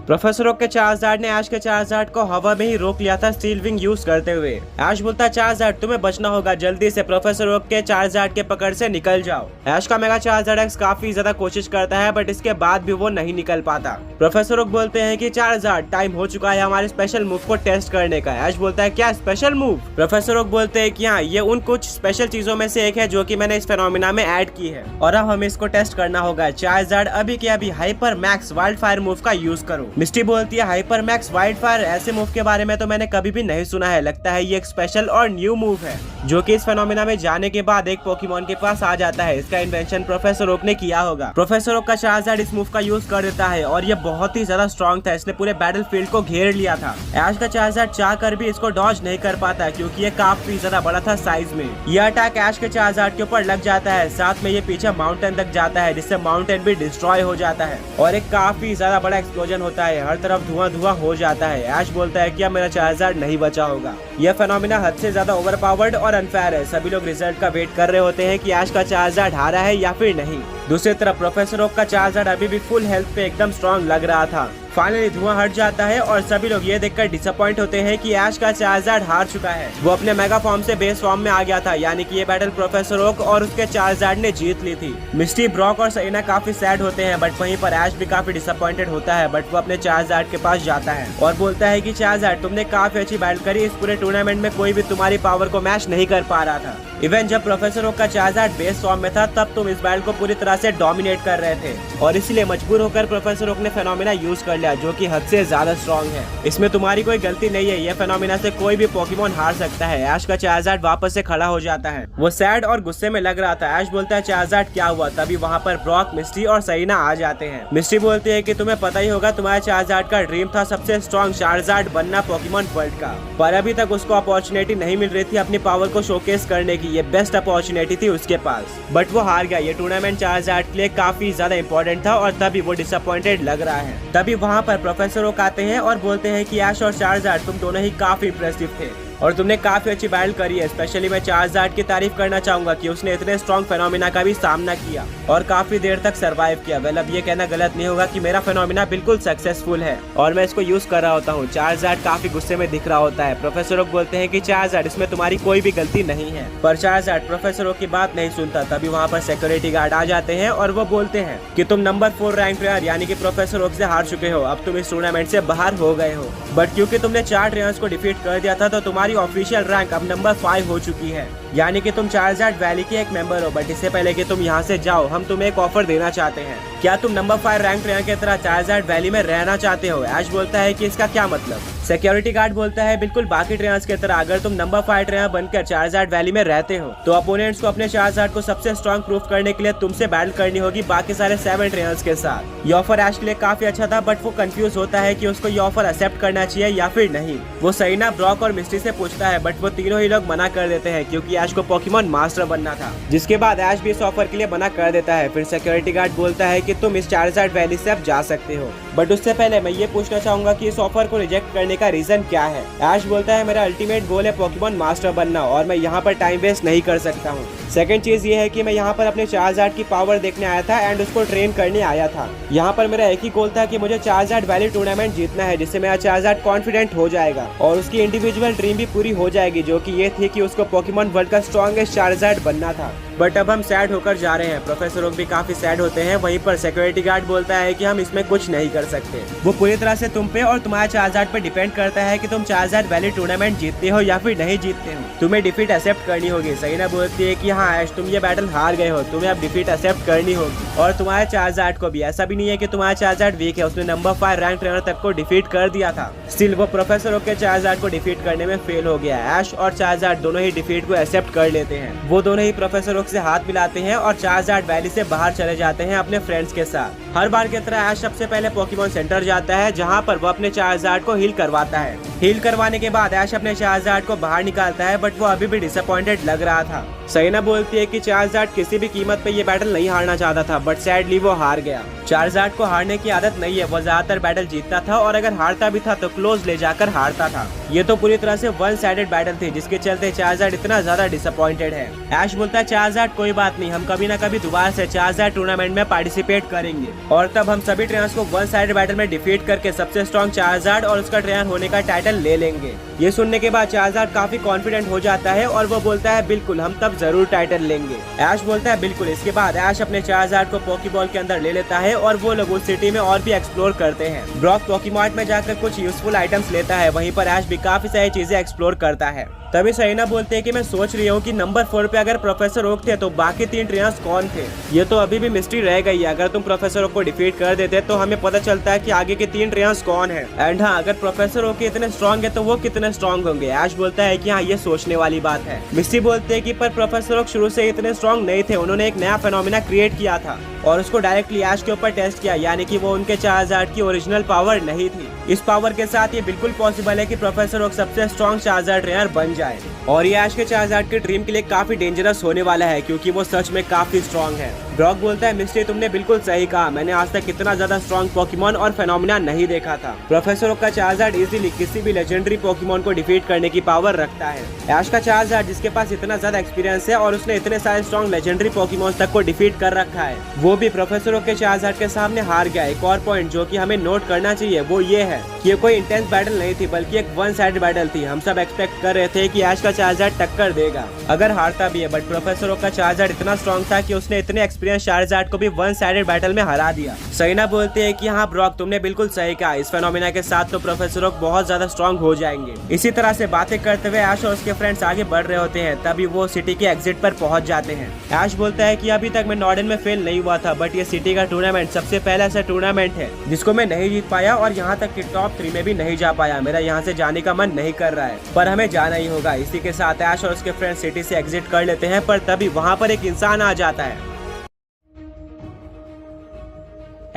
प्रोफेसर ओक के चार्जर ने ऐश के चार्जर को हवा में ही रोक लिया था स्टील विंग यूज करते हुए। ऐश बोलता है चार्जर तुम्हें बचना होगा, जल्दी से प्रोफेसर ओक के चार्जर के पकड़ से निकल जाओ। ऐश का मेगा चार्जर एक्स काफी ज्यादा कोशिश करता है, बट इसके बाद भी वो नहीं निकल पाता। प्रोफेसर ओक बोलते हैं कि चार्जर टाइम हो चुका है हमारे स्पेशल मूव को टेस्ट करने का। ऐश बोलता है क्या स्पेशल मूव? प्रोफेसर ओक बोलते हैं कि हाँ, ये उन कुछ स्पेशल चीजों में से एक है जो कि मैंने इस फेनोमेना में ऐड की है और अब हमें इसको टेस्ट करना होगा। चार्जर अभी के अभी hyper max wild fire move का यूज करो। मिस्टी बोलती है हाइपर मैक्स वाइल्ड फायर, ऐसे मूव के बारे में तो मैंने कभी भी नहीं सुना है। लगता है ये एक स्पेशल और न्यू मूव है जो कि इस फेनोमेना में जाने के बाद एक पोकेमॉन के पास आ जाता है। इसका इन्वेंशन प्रोफेसर ओक ने किया होगा। प्रोफेसर ओक का चार्जर इस मूव का यूज कर देता है और ये बहुत ही ज्यादा स्ट्रॉन्ग था। इसने पूरे बैटल फील्ड को घेर लिया था। ऐश का चार्जर चाह कर भी इसको डॉज नहीं कर पाता क्योंकि ये काफी ज्यादा बड़ा था साइज में। यह अटैक ऐश के चार्जर के ऊपर लग जाता है। साथ में ये पीछे माउंटेन तक जाता है, जिससे माउंटेन भी डिस्ट्रॉय हो जाता है और एक काफी ज्यादा बड़ा एक्सप्लोजन होता है। हर तरफ धुआं धुआं हो जाता है। ऐश बोलता है कि अब मेरा चार्जर नहीं बचा होगा। यह फेनोमेना हद से ज्यादा ओवरपावर्ड और अनफेयर है। सभी लोग रिजल्ट का वेट कर रहे होते हैं कि ऐश का चार्जर हारा है या फिर नहीं। दूसरी तरफ प्रोफेसर ओक का चार्जर अभी भी फुल हेल्थ पे एकदम स्ट्रॉन्ग लग रहा था। फाइनली धुआं हट जाता है और सभी लोग ये देखकर डिसअपॉइंट होते हैं कि ऐश का चार्जर हार चुका है। वो अपने मेगा फॉर्म से बेस फॉर्म में आ गया था, यानी कि ये बैटल प्रोफेसर ओक और उसके चार्जर ने जीत ली थी। मिस्टी, ब्रॉक और सरीना काफी सैड होते हैं, बट वहीं पर ऐश भी काफी डिसअपॉइंटेड होता है। बट वो अपने चार्जर के पास जाता है और बोलता है कि चार्जर तुमने काफी अच्छी बैटल करी, इस पूरे टूर्नामेंट में कोई भी तुम्हारी पावर को मैच नहीं कर पा रहा था। इवन जब प्रोफेसर ओक का चार्जर बैटल फॉर्म में था तब तुम इस बैटल को पूरी तरह से डोमिनेट कर रहे थे और इसीलिए मजबूर होकर प्रोफेसर ओक ने फेनोमेना यूज कर लिया जो कि हद से ज्यादा स्ट्रॉन्ग है। इसमें तुम्हारी कोई गलती नहीं है, ये फेनोमेना से कोई भी पोकेमॉन हार सकता है। ऐश का चार्जर वापस से खड़ा हो जाता है। वो सैड और गुस्से में लग रहा था। ऐश बोलता है चार्जर क्या हुआ? तभी वहाँ पर ब्रॉक, मिस्टी और सरीना आ जाते हैं। मिस्टी बोलती है कि तुम्हें पता ही होगा तुम्हारे चार्जर का ड्रीम था सबसे स्ट्रॉन्ग चार्जर बनना पोकेमॉन वर्ल्ड का, पर अभी तक उसको अपॉर्चुनिटी नहीं मिल रही थी अपनी पावर को शोकेस करने की। ये बेस्ट अपॉर्चुनिटी थी उसके पास, बट वो हार गया। ये टूर्नामेंट चार्जर के लिए काफी ज्यादा इंपॉर्टेंट था और तभी वो डिसअपॉइंटेड लग रहा है। तभी वहाँ पर प्रोफेसर ओक आते हैं और बोलते हैं कि ऐश और चार्जर तुम दोनों ही काफी इंप्रेसिव थे और तुमने काफी अच्छी बैटल करी है। स्पेशली मैं चार्जर की तारीफ करना चाहूंगा कि उसने इतने स्ट्रॉन्ग फेनोमेना का भी सामना किया और काफी देर तक सरवाइव किया। वेल, अब ये कहना गलत नहीं होगा कि मेरा फेनोमेना बिल्कुल सक्सेसफुल है और मैं इसको यूज कर रहा होता हूँ। चार्जर काफी गुस्से में दिख रहा होता है। प्रोफेसर ओक बोलते हैं कि चार्जर इसमें तुम्हारी कोई भी गलती नहीं है, पर चार्जर प्रोफेसर ओक की बात नहीं सुनता। तभी वहाँ पर सिक्योरिटी गार्ड आ जाते हैं और वो बोलते हैं कि तुम नंबर 4 रैंक प्लेयर यानी कि प्रोफेसर ओक से हार चुके हो, अब तुम इस टूर्नामेंट से बाहर हो गए हो। बट क्योंकि तुमने 4 ट्रेनर्स को डिफीट कर दिया था तो तुम्हारी ऑफिशियल रैंक अब नंबर 5 हो चुकी है, यानी कि तुम चार्जर वैली के एक मेंबर हो। बट इससे पहले कि तुम यहाँ से जाओ, हम तुम्हें एक ऑफर देना चाहते हैं। क्या तुम नंबर 5 रैंक ट्रेनर की तरह चार्जर वैली में रहना चाहते हो? ऐश बोलता है कि इसका क्या मतलब? सिक्योरिटी गार्ड बोलता है बिल्कुल बाकी ट्रेनर्स की तरह अगर तुम नंबर 5 ट्रेनर बनकर चार्जर वैली में रहते हो तो अपोनेंट्स को अपने चार्जर को सबसे स्ट्रॉन्ग प्रूफ करने के लिए तुमसे बैटल करनी होगी बाकी सारे 7 ट्रेनर्स के साथ। ये ऑफर ऐश के लिए काफी अच्छा था, बट वो कंफ्यूज होता है कि उसको ये ऑफर एक्सेप्ट करना चाहिए या फिर नहीं। वो सरीना, ब्रॉक और मिस्टी से पूछता है, बट वो तीनों ही लोग मना कर देते हैं क्योंकि ऐश को पोकेमॉन मास्टर बनना था। जिसके बाद ऐश भी इस ऑफर के लिए मना कर देता है। फिर सिक्योरिटी गार्ड बोलता है कि तुम इस चार्जर वैली से अब जा सकते हो, बट उससे पहले मैं ये पूछना चाहूंगा कि इस ऑफर को रिजेक्ट करने का रीजन क्या है? ऐश बोलता है मेरा अल्टीमेट गोल है पोकेमॉन मास्टर बनना और मैं यहाँ पर टाइम वेस्ट नहीं कर सकता हूँ। सेकंड चीज ये है कि मैं यहाँ पर अपने चार्जर की पावर देखने आया था एंड उसको ट्रेन करने आया था। यहाँ पर मेरा एक ही गोल था कि मुझे चार्जर वैली टूर्नामेंट जीतना है, जिससे मेरा चार्जर कॉन्फिडेंट हो जाएगा और उसकी इंडिविजुअल ड्रीम भी पूरी हो जाएगी, जो कि ये थी कि उसको पोकेमॉन वर्ल्ड का स्ट्रॉन्गेस्ट चार्जर बनना था। बट अब हम सैड होकर जा रहे हैं। प्रोफेसर ओक भी काफी सैड होते हैं। वहीं पर सिक्योरिटी गार्ड बोलता है कि हम इसमें कुछ नहीं कर सकते, वो पूरी तरह से तुम पे और तुम्हारे चार्जार्ड पे डिपेंड करता है कि तुम चार्जार्ड वैली टूर्नामेंट जीतते हो या फिर नहीं जीतते हो। तुम्हें डिफीट एक्सेप्ट करनी होगी। सहीना बोलती है कि हाँ ऐश, तुम ये बैटल हार गए हो, तुम्हें अब डिफीट एक्सेप्ट करनी होगी। और तुम्हारे चार्जार्ड को भी, ऐसा भी नहीं है कि तुम्हारा चार्जार्ड वीक है, उसने नंबर 5 रैंक ट्रेनर तक को डिफीट कर दिया था। स्टिल वो प्रोफेसर ओक के चार्जार्ड को डिफीट करने में फेल हो गया। ऐश और चार्जार्ड दोनों ही डिफीट को एक्सेप्ट कर लेते हैं। वो दोनों ही प्रोफेसर ओक से हाथ मिलाते हैं और चार्जार्ड वैली से बाहर चले जाते हैं अपने फ्रेंड्स के साथ। हर बार की तरह ऐश सबसे पहले पोकेमॉन सेंटर जाता है, जहाँ पर वो अपने चार्जार्ड को हील करवाता है। हील करवाने के बाद ऐश अपने चार्जार्ड को बाहर निकालता है, बट वो अभी भी डिसअपॉइंटेड लग रहा था। सहीना बोलती है कि चार्जार्ड किसी भी कीमत पे ये बैटल नहीं हारना चाहता था, बट सैडली वो हार गया। चार्जार्ड को हारने की आदत नहीं है, वो ज्यादातर बैटल जीतता था और अगर हारता भी था तो क्लोज ले जाकर हारता था। ये तो पूरी तरह से वन साइडेड बैटल थी, जिसके चलते चार्जार्ड इतना ज्यादा डिसअपॉइंटेड है। ऐश बोलता है चार्जार्ड कोई बात नहीं, हम कभी न कभी दोबारा से चार्जार्ड टूर्नामेंट में पार्टिसिपेट करेंगे और तब हम सभी ट्रेनर्स को वन साइडेड बैटल में डिफीट करके सबसे स्ट्रॉन्ग चार्जार्ड और उसका ट्रेनर होने का टाइटल ले लेंगे। ये सुनने के बाद चार्जार्ड काफी कॉन्फिडेंट हो जाता है और वो बोलता है बिल्कुल, हम तब जरूर टाइटल लेंगे। ऐश बोलता है बिल्कुल। इसके बाद ऐश अपने चार्जार्ड को पोकेबॉल के अंदर ले लेता है और वो लोग उस सिटी में और भी एक्सप्लोर करते हैं। ब्रॉक पोकेमार्ट में जाकर कुछ यूजफुल आइटम्स लेता है, वहीं पर ऐश भी काफी सारी चीजें एक्सप्लोर करता है। तभी सहीना बोलते हैं कि मैं सोच रही हूँ कि नंबर 4 पे अगर प्रोफेसर ओक थे तो बाकी 3 ट्रेनर्स कौन थे। ये तो अभी भी मिस्ट्री रह गई है। अगर तुम प्रोफेसर ओक को डिफीट कर देते तो हमें पता चलता है कि आगे के 3 ट्रेनर्स कौन है। एंड हाँ, अगर प्रोफेसर ओक इतने स्ट्रॉन्ग है तो वो कितने स्ट्रॉन्ग होंगे। ऐश बोलता है कि हाँ, ये सोचने वाली बात है। मिस्ट्री बोलते है कि पर प्रोफेसर ओक शुरू से इतने स्ट्रॉन्ग नहीं थे, उन्होंने एक नया फेनोमेना क्रिएट किया था और उसको डायरेक्टली ऐश के ऊपर टेस्ट किया, यानी कि वो उनके चार्जार्ड की ओरिजिनल पावर नहीं थी। इस पावर के साथ ये बिल्कुल पॉसिबल है कि प्रोफेसर ओक सबसे स्ट्रॉन्ग चार्जार्ड ट्रेनर बन जाए और ये ऐश के चार्जार्ड के ड्रीम के लिए काफी डेंजरस होने वाला है, क्योंकि वो सच में काफी स्ट्रॉन्ग है। ब्रॉक बोलता है मिस्ट्री, तुमने बिल्कुल सही कहा, मैंने आज तक इतना ज्यादा स्ट्रॉन्ग पोकेमॉन और फेनोमेना नहीं देखा था। प्रोफेसर ओक का चार्जार्ड इजीली किसी भी लेजेंडरी पोकेमॉन को डिफीट करने की पावर रखता है। ऐश का चार्जार्ड, जिसके पास इतना ज्यादा एक्सपीरियंस है और उसने इतने सारे स्ट्रॉन्ग लेजेंडरी पोकेमॉन तक को डिफीट कर रखा है, वो भी प्रोफेसर ओक के चार्जार्ड के सामने हार गया। एक और पॉइंट जो कि हमें नोट करना चाहिए वो ये है कि ये कोई इंटेंस बैटल नहीं थी, बल्कि एक वन साइड बैटल थी। हम सब एक्सपेक्ट कर रहे थे कि ऐश का चार्जार्ड टक्कर देगा अगर हारता भी है, बट प्रोफेसर ओक का चार्जार्ड इतना स्ट्रॉन्ग था कि उसने इतने एक्सपीरियंस चार्जार्ड को भी वन साइडेड बैटल में हरा दिया। सहीना बोलते हैं कि हाँ ब्रॉक, तुमने बिल्कुल सही कहा, इस फेनोमेना के साथ तो प्रोफेसर ओक बहुत ज्यादा स्ट्रॉन्ग हो जाएंगे। इसी तरह से बातें करते हुए ऐश और उसके फ्रेंड्स आगे बढ़ रहे होते हैं, तभी वो सिटी के एग्जिट पर पहुंच जाते हैं। ऐश बोलता है कि अभी तक मैं नॉर्डन में फेल नहीं हुआ था, बट ये सिटी का टूर्नामेंट सबसे पहला ऐसा टूर्नामेंट है जिसको मैं नहीं जीत पाया और यहाँ तक कि टॉप 3 में भी नहीं जा पाया। मेरा यहाँ से जाने का मन नहीं कर रहा है, पर हमें जाना ही होगा। इसी के साथ ऐश और उसके फ्रेंड्स सिटी से एग्जिट कर लेते हैं, पर तभी वहाँ पर एक इंसान आ जाता है।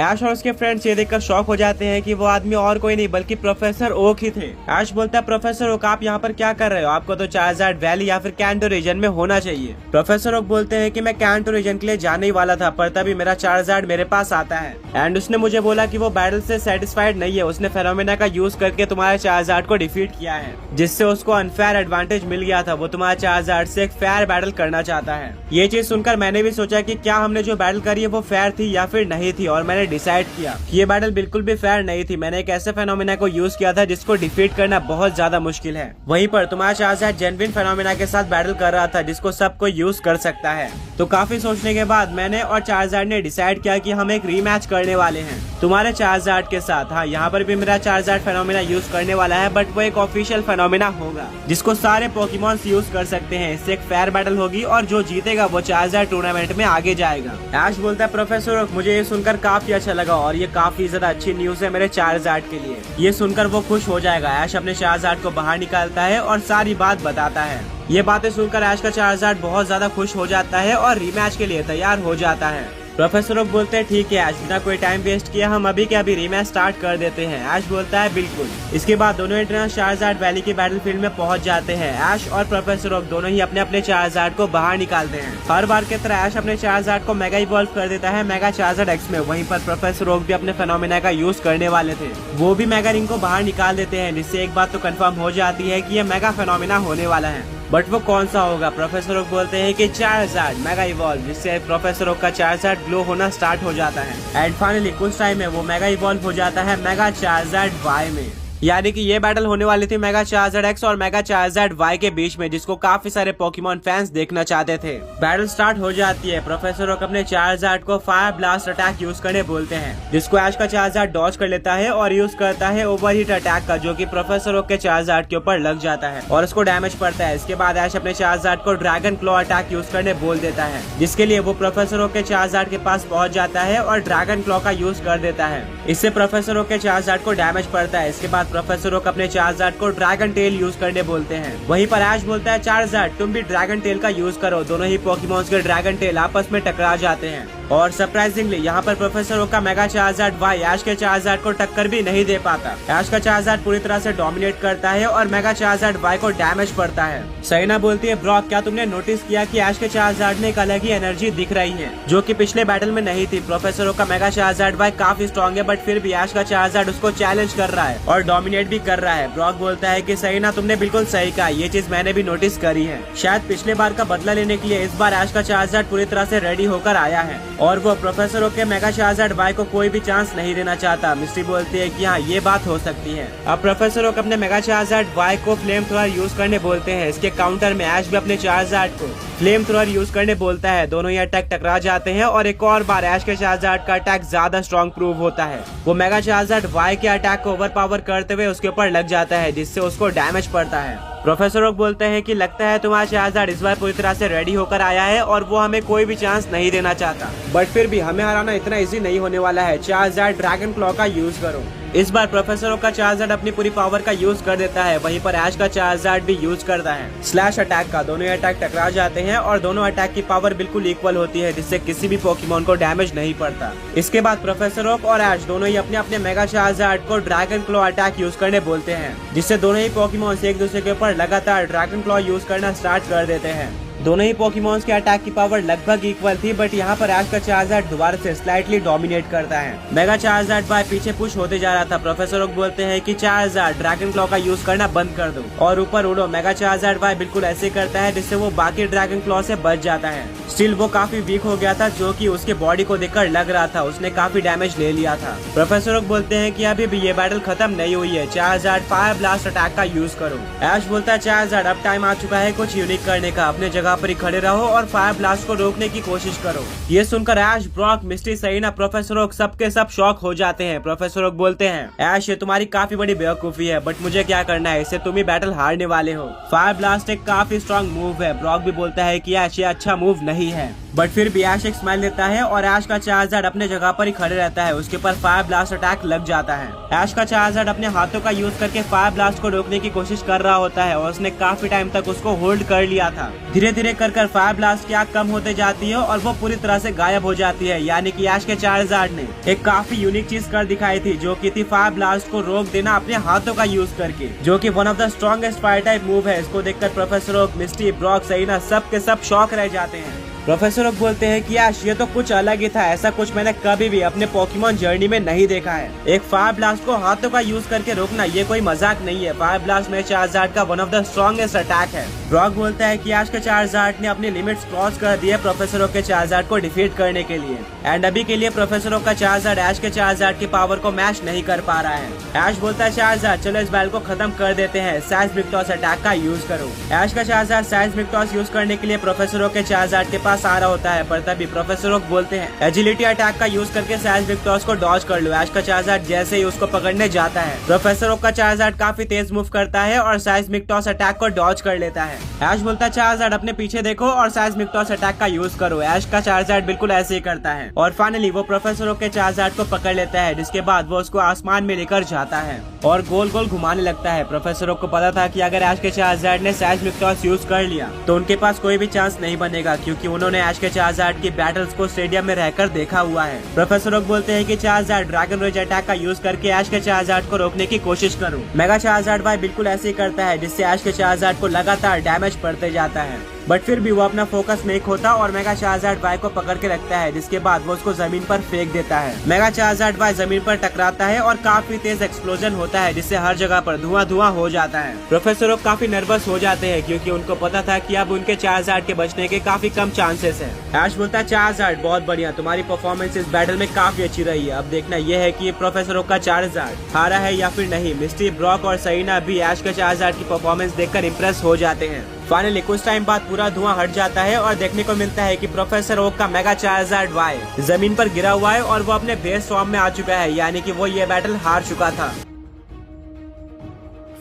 ऐश और उसके फ्रेंड्स ये देखकर शॉक हो जाते हैं कि वो आदमी और कोई नहीं बल्कि प्रोफेसर ओक ही थे। ऐश बोलता है प्रोफेसर ओक, आप यहाँ पर क्या कर रहे हो? आपको तो चार्जार्ड वैली या फिर कैंटो रीजन में होना चाहिए। प्रोफेसर ओक बोलते हैं कि मैं कैंटो रीजन के लिए जाने ही वाला था, पर तभी मेरा चार्जार्ड मेरे पास आता है एंड उसने मुझे बोला कि वो बैटल से सेटिस्फाइड नहीं है, उसने फेनोमेना का यूज करके तुम्हारे चार्जार्ड को डिफीट किया है, जिससे उसको अनफेयर एडवांटेज मिल गया था। वो तुम्हारे चार्जार्ड से एक फेयर बैटल करना चाहता है। ये चीज सुनकर मैंने भी सोचा कि क्या हमने जो बैटल करी है वो फेयर थी या फिर नहीं थी, और मैंने डिसाइड किया कि ये बैटल बिल्कुल भी फेयर नहीं थी। मैंने एक ऐसे फेनोमेना को यूज किया था जिसको डिफीट करना बहुत ज्यादा मुश्किल है। वहीं पर तुम्हारा चार्जार्ड जेन्युइन फेनोमेना के साथ बैटल कर रहा था जिसको सब कोई यूज कर सकता है। तो काफी सोचने के बाद मैंने और चार्जार्ड ने डिसाइड किया कि हम एक रीमैच करने वाले हैं तुम्हारे चार्जार्ड के साथ। हाँ, यहाँ पर भी मेरा चार्जार्ड फेनोमेना यूज करने वाला है, बट वो एक ऑफिशियल फेनोमेना होगा जिसको सारे पोकेमॉन्स यूज कर सकते हैं। इससे एक फेयर बैटल होगी और जो जीतेगा वो चार्जार्ड टूर्नामेंट में आगे जाएगा। ऐश बोलता है प्रोफेसर ओक, मुझे ये सुनकर काफी अच्छा लगा और ये काफी ज्यादा अच्छी न्यूज है मेरे चार्जार्ड के लिए। ये सुनकर वो खुश हो जाएगा। ऐश अपने चार्जार्ड को बाहर निकालता है और सारी बात बताता है। ये बातें सुनकर ऐश का चार्जार्ड बहुत ज्यादा खुश हो जाता है और रीमैच के लिए तैयार हो जाता है। प्रोफेसर ओक बोलते हैं ठीक है ऐश, बिना कोई टाइम वेस्ट किया हम अभी के अभी रीमैच स्टार्ट कर देते हैं। ऐश बोलता है बिल्कुल। इसके बाद दोनों ट्रेनर्स चार्जार्ड वैली के बैटलफील्ड में पहुंच जाते हैं। ऐश और प्रोफेसर ओक दोनों ही अपने अपने चार्जार्ड को बाहर निकालते हैं। हर बार की तरह ऐश अपने चार्जार्ड को मेगा इवॉल्व कर देता है मेगा चार्जार्ड एक्स में। वहीं पर प्रोफेसर ओक भी अपने फेनोमेना का यूज करने वाले थे, वो भी मेगा रिंग को बाहर निकाल देते हैं, जिससे एक बात तो कंफर्म हो जाती है कि ये मेगा फेनोमेना होने वाला है। बट वो कौन सा होगा? प्रोफेसर ओक बोलते हैं कि चार्जार्ड मेगा इवॉल्व, जिससे प्रोफेसर ओक का चार्जार्ड ग्लो होना स्टार्ट हो जाता है। एंड फाइनली कुछ टाइम में वो मेगा इवॉल्व हो जाता है मेगा चार्जार्ड वाई में। यानी कि ये बैटल होने वाली थी मेगा चार्जर एक्स और मेगा चार्जर वाई के बीच में, जिसको काफी सारे पोकेमॉन फैंस देखना चाहते थे। बैटल स्टार्ट हो जाती है। प्रोफेसर ओक अपने चार्जर को फायर ब्लास्ट अटैक यूज करने बोलते हैं, जिसको ऐश का चार्जर डॉज कर लेता है और यूज करता है ओवरहीट अटैक का, जो कि प्रोफेसर ओक के चार्जर के ऊपर लग जाता है और उसको डैमेज पड़ता है। इसके बाद ऐश अपने चार्जर को ड्रैगन क्लॉ अटैक यूज करने बोल देता है, जिसके लिए वो प्रोफेसर ओक के चार्जर के पास पहुंच जाता है और ड्रैगन क्लॉ का यूज कर देता है। इससे प्रोफेसर ओक के चार्जर को डैमेज पड़ता है। इसके बाद प्रोफेसर ओक अपने चार्जर को ड्रैगन टेल यूज करने बोलते हैं। वहीं पर ऐश बोलता है चार्जर तुम भी ड्रैगन टेल का यूज करो। दोनों ही पोकेमॉन्स के ड्रैगन टेल आपस में टकरा जाते हैं और सरप्राइजिंगली यहाँ पर प्रोफेसर ओक का मेगा चार्जर वाई ऐश के चार्जर को टक्कर भी नहीं दे पाता। ऐश का चार्जर पूरी तरह से डोमिनेट करता है और मेगा चार्जर वाई को डैमेज पड़ता है। सैना बोलती है ब्रॉक क्या तुमने नोटिस किया कि ऐश के चार्जर में एक अलग ही एनर्जी दिख रही है, जो कि पिछले बैटल में नहीं थी। प्रोफेसर ओक का मेगा चार्जर वाई काफी स्ट्रॉन्ग है, बट फिर भी ऐश का चार्जर उसको चैलेंज कर रहा है और डोमिनेट भी कर रहा है। ब्रॉक बोलता है कि सैना तुमने बिल्कुल सही कहा, ये चीज मैंने भी नोटिस करी है। शायद पिछले बार का बदला लेने के लिए इस बार ऐश का चार्जर पूरी तरह से रेडी होकर आया है और वो प्रोफेसर ओक के मेगा चार्जर वाई को कोई भी चांस नहीं देना चाहता। मिस्ट्री बोलती है कि हाँ ये बात हो सकती है। अब प्रोफेसर ओक अपने मेगा चार्जर वाई को फ्लेम थ्रोअर यूज करने बोलते हैं। इसके काउंटर में ऐश भी अपने चार्जर को फ्लेम थ्रोअर यूज करने बोलता है। दोनों ही अटैक टकरा जाते हैं और एक और बार ऐश के चार्जर का अटैक ज्यादा स्ट्रॉन्ग प्रूव होता है। वो मेगा चार्जर वाई के अटैक को ओवर पावर करते हुए उसके ऊपर लग जाता है, जिससे उसको डैमेज पड़ता है। प्रोफेसर ओक बोलते हैं कि लगता है तुम्हारा चार्जर इस बार पूरी तरह से रेडी होकर आया है और वो हमें कोई भी चांस नहीं देना चाहता, बट फिर भी हमें हराना इतना इजी नहीं होने वाला है। चार्जर ड्रैगन क्लॉ का यूज करो। इस बार प्रोफेसर ओक का चार्जर अपनी पूरी पावर का यूज कर देता है। वहीं पर ऐश का चार्जर भी यूज करता है स्लैश अटैक का। दोनों अटैक टकरा जाते हैं और दोनों अटैक की पावर बिल्कुल इक्वल होती है, जिससे किसी भी पोकेमॉन को डैमेज नहीं पड़ता। इसके बाद प्रोफेसर ओक और ऐश दोनों ही अपने अपने मेगा चार्जर को ड्रैगन क्लॉ अटैक यूज करने बोलते हैं, जिससे दोनों ही पोकेमॉन एक दूसरे के ऊपर लगातार ड्रैगन क्लॉ यूज करना स्टार्ट कर देते हैं। दोनों ही पोकेमॉन्स के अटैक की पावर लगभग इक्वल थी, बट यहाँ पर ऐश का चार्जर दोबारा से स्लाइटली डोमिनेट करता है। मेगा चार्जर वाई पीछे पुश होते जा रहा था। प्रोफेसर ओक बोलते हैं कि चार्जर ड्रैगन क्लॉ का यूज करना बंद कर दो और ऊपर उड़ो। मेगा चार्जर वाई बिल्कुल ऐसे करता है, जिससे वो बाकी ड्रैगन क्लॉ से बच जाता है। स्टिल वो काफी वीक हो गया था, जो कि उसके बॉडी को देखकर लग रहा था उसने काफी डैमेज ले लिया था। प्रोफेसर ओक बोलते हैं कि अभी भी ये बैटल खत्म नहीं हुई है, चार्जर फायर ब्लास्ट अटैक का यूज करो। ऐश बोलता है चार्जर अब टाइम आ चुका है कुछ यूनिक करने का, अपने जगह पर ही खड़े रहो और फायर ब्लास्ट को रोकने की कोशिश करो। ये सुनकर ऐश, ब्रॉक, मिस्ट्री, सैना, प्रोफेसर ओक सबके सब शॉक हो जाते हैं। प्रोफेसर ओक बोलते हैं ऐश ये तुम्हारी काफी बड़ी बेवकूफी है, बट मुझे क्या करना है, इससे तुम ही बैटल हारने वाले हो। फायर ब्लास्ट एक काफी स्ट्रॉन्ग मूव है। ब्रॉक भी बोलता है कि ऐश ये अच्छा मूव नहीं है, बट फिर भी ऐश एक स्माइल देता है और ऐश का चार्जर अपने जगह पर ही खड़े रहता है। उसके ऊपर फायर ब्लास्ट अटैक लग जाता है। ऐश का चार्जर अपने हाथों का यूज करके फायर ब्लास्ट को रोकने की कोशिश कर रहा होता है और उसने काफी टाइम तक उसको होल्ड कर लिया था। धीरे धीरे कर फायर ब्लास्ट की आग कम होते जाती है और वो पूरी तरह से गायब हो जाती है। यानी कि ऐश के चार्जर ने एक काफी यूनिक चीज कर दिखाई थी, जो की थी फायर ब्लास्ट को रोक देना अपने हाथों का यूज करके, जो की one of the strongest fire type move है। इसको देखकर प्रोफेसर ओक, मिस्ट्री, ब्रॉक, सैना सब के सब शॉक रह जाते हैं। प्रोफेसर ओक बोलते हैं कि याश ये तो कुछ अलग ही था, ऐसा कुछ मैंने कभी भी अपने पोकेमॉन जर्नी में नहीं देखा है। एक फायर ब्लास्ट को हाथों का यूज करके रोकना ये कोई मजाक नहीं है। फायर ब्लास्ट मेरे चार्जर का one of the strongest attack है। ब्रॉक बोलता है कि याश के चार्जर ने अपनी लिमिट्स क्रॉस कर दी है प्रोफेसर ओक के चार्जर को डिफीट करने के लिए, एंड अभी के लिए प्रोफेसर ओक का चार्जर ऐश के चार्जर की पावर को मैच नहीं कर पा रहा है। ऐश बोलता है चार्जर चलो इस बैटल को खत्म कर देते हैं, साइस्मिक टॉस अटैक का यूज करो। ऐश का चार्जर साइस्मिक टॉस यूज करने के लिए प्रोफेसर ओक के चार्जर के पास आ रहा होता है, पर तभी प्रोफेसर ओक बोलते हैं एजिलिटी अटैक का यूज करके साइस्मिक टॉस को डॉज कर लो। ऐश का चार्जर जैसे ही उसको पकड़ने जाता है, प्रोफेसर ओक का चार्जर काफी तेज मूव करता है और साइस्मिक टॉस अटैक को डॉज कर लेता है। ऐश बोलता है चार्जर अपने पीछे देखो और साइस्मिक टॉस अटैक का यूज करो। ऐश का चार्जर बिल्कुल ऐसे ही करता है और फाइनली वो प्रोफेसर ओक के चार्जर को पकड़ लेता है, जिसके बाद वो उसको आसमान में लेकर जाता है और गोल गोल घुमाने लगता है। प्रोफेसर ओक को पता था कि अगर ऐश के चार्जर ने साइस्मिक टॉस यूज कर लिया तो उनके पास कोई भी चांस नहीं बनेगा, क्योंकि उन्होंने ऐश के चार्जर की बैटल्स को स्टेडियम में रहकर देखा हुआ है। प्रोफेसर ओक बोलते हैं कि चार्जर ड्रैगन रेज अटैक का यूज करके ऐश के चार्जर को रोकने की कोशिश करो। मेगा चार्जर भाई बिल्कुल ऐसे ही करता है, जिससे ऐश के चार्जर को लगातार डैमेज पड़ते जाता है। बट फिर भी वो अपना फोकस नहीं खोता और मेगा चार्जर्ड वाई को पकड़ के रखता है, जिसके बाद वो उसको जमीन पर फेंक देता है। मेगा चार्जर्ड वाई जमीन पर टकराता है और काफी तेज एक्सप्लोजन होता है, जिससे हर जगह पर धुआं हो जाता है। प्रोफेसर ओक काफी नर्वस हो जाते हैं क्योंकि उनको पता था कि अब उनके चार्जर्ड के बचने के काफी कम चांसेस है। ऐश बोलता है चार्जर्ड बहुत बढ़िया, तुम्हारी परफॉर्मेंस इस बैटल में काफी अच्छी रही है। अब देखना यह है कि प्रोफेसर ओक का चार्जर्ड हारा है या फिर नहीं। मिस्टी, ब्रॉक और सईना भी ऐश के चार्जर्ड की परफॉर्मेंस देखकर इम्प्रेस हो जाते हैं। फाइनली कुछ टाइम बाद पूरा धुआं हट जाता है और देखने को मिलता है कि प्रोफेसर ओक का मेगा चार्जर्ड वाई जमीन पर गिरा हुआ है और वो अपने बेस फॉर्म में आ चुका है, यानी कि वो ये बैटल हार चुका था।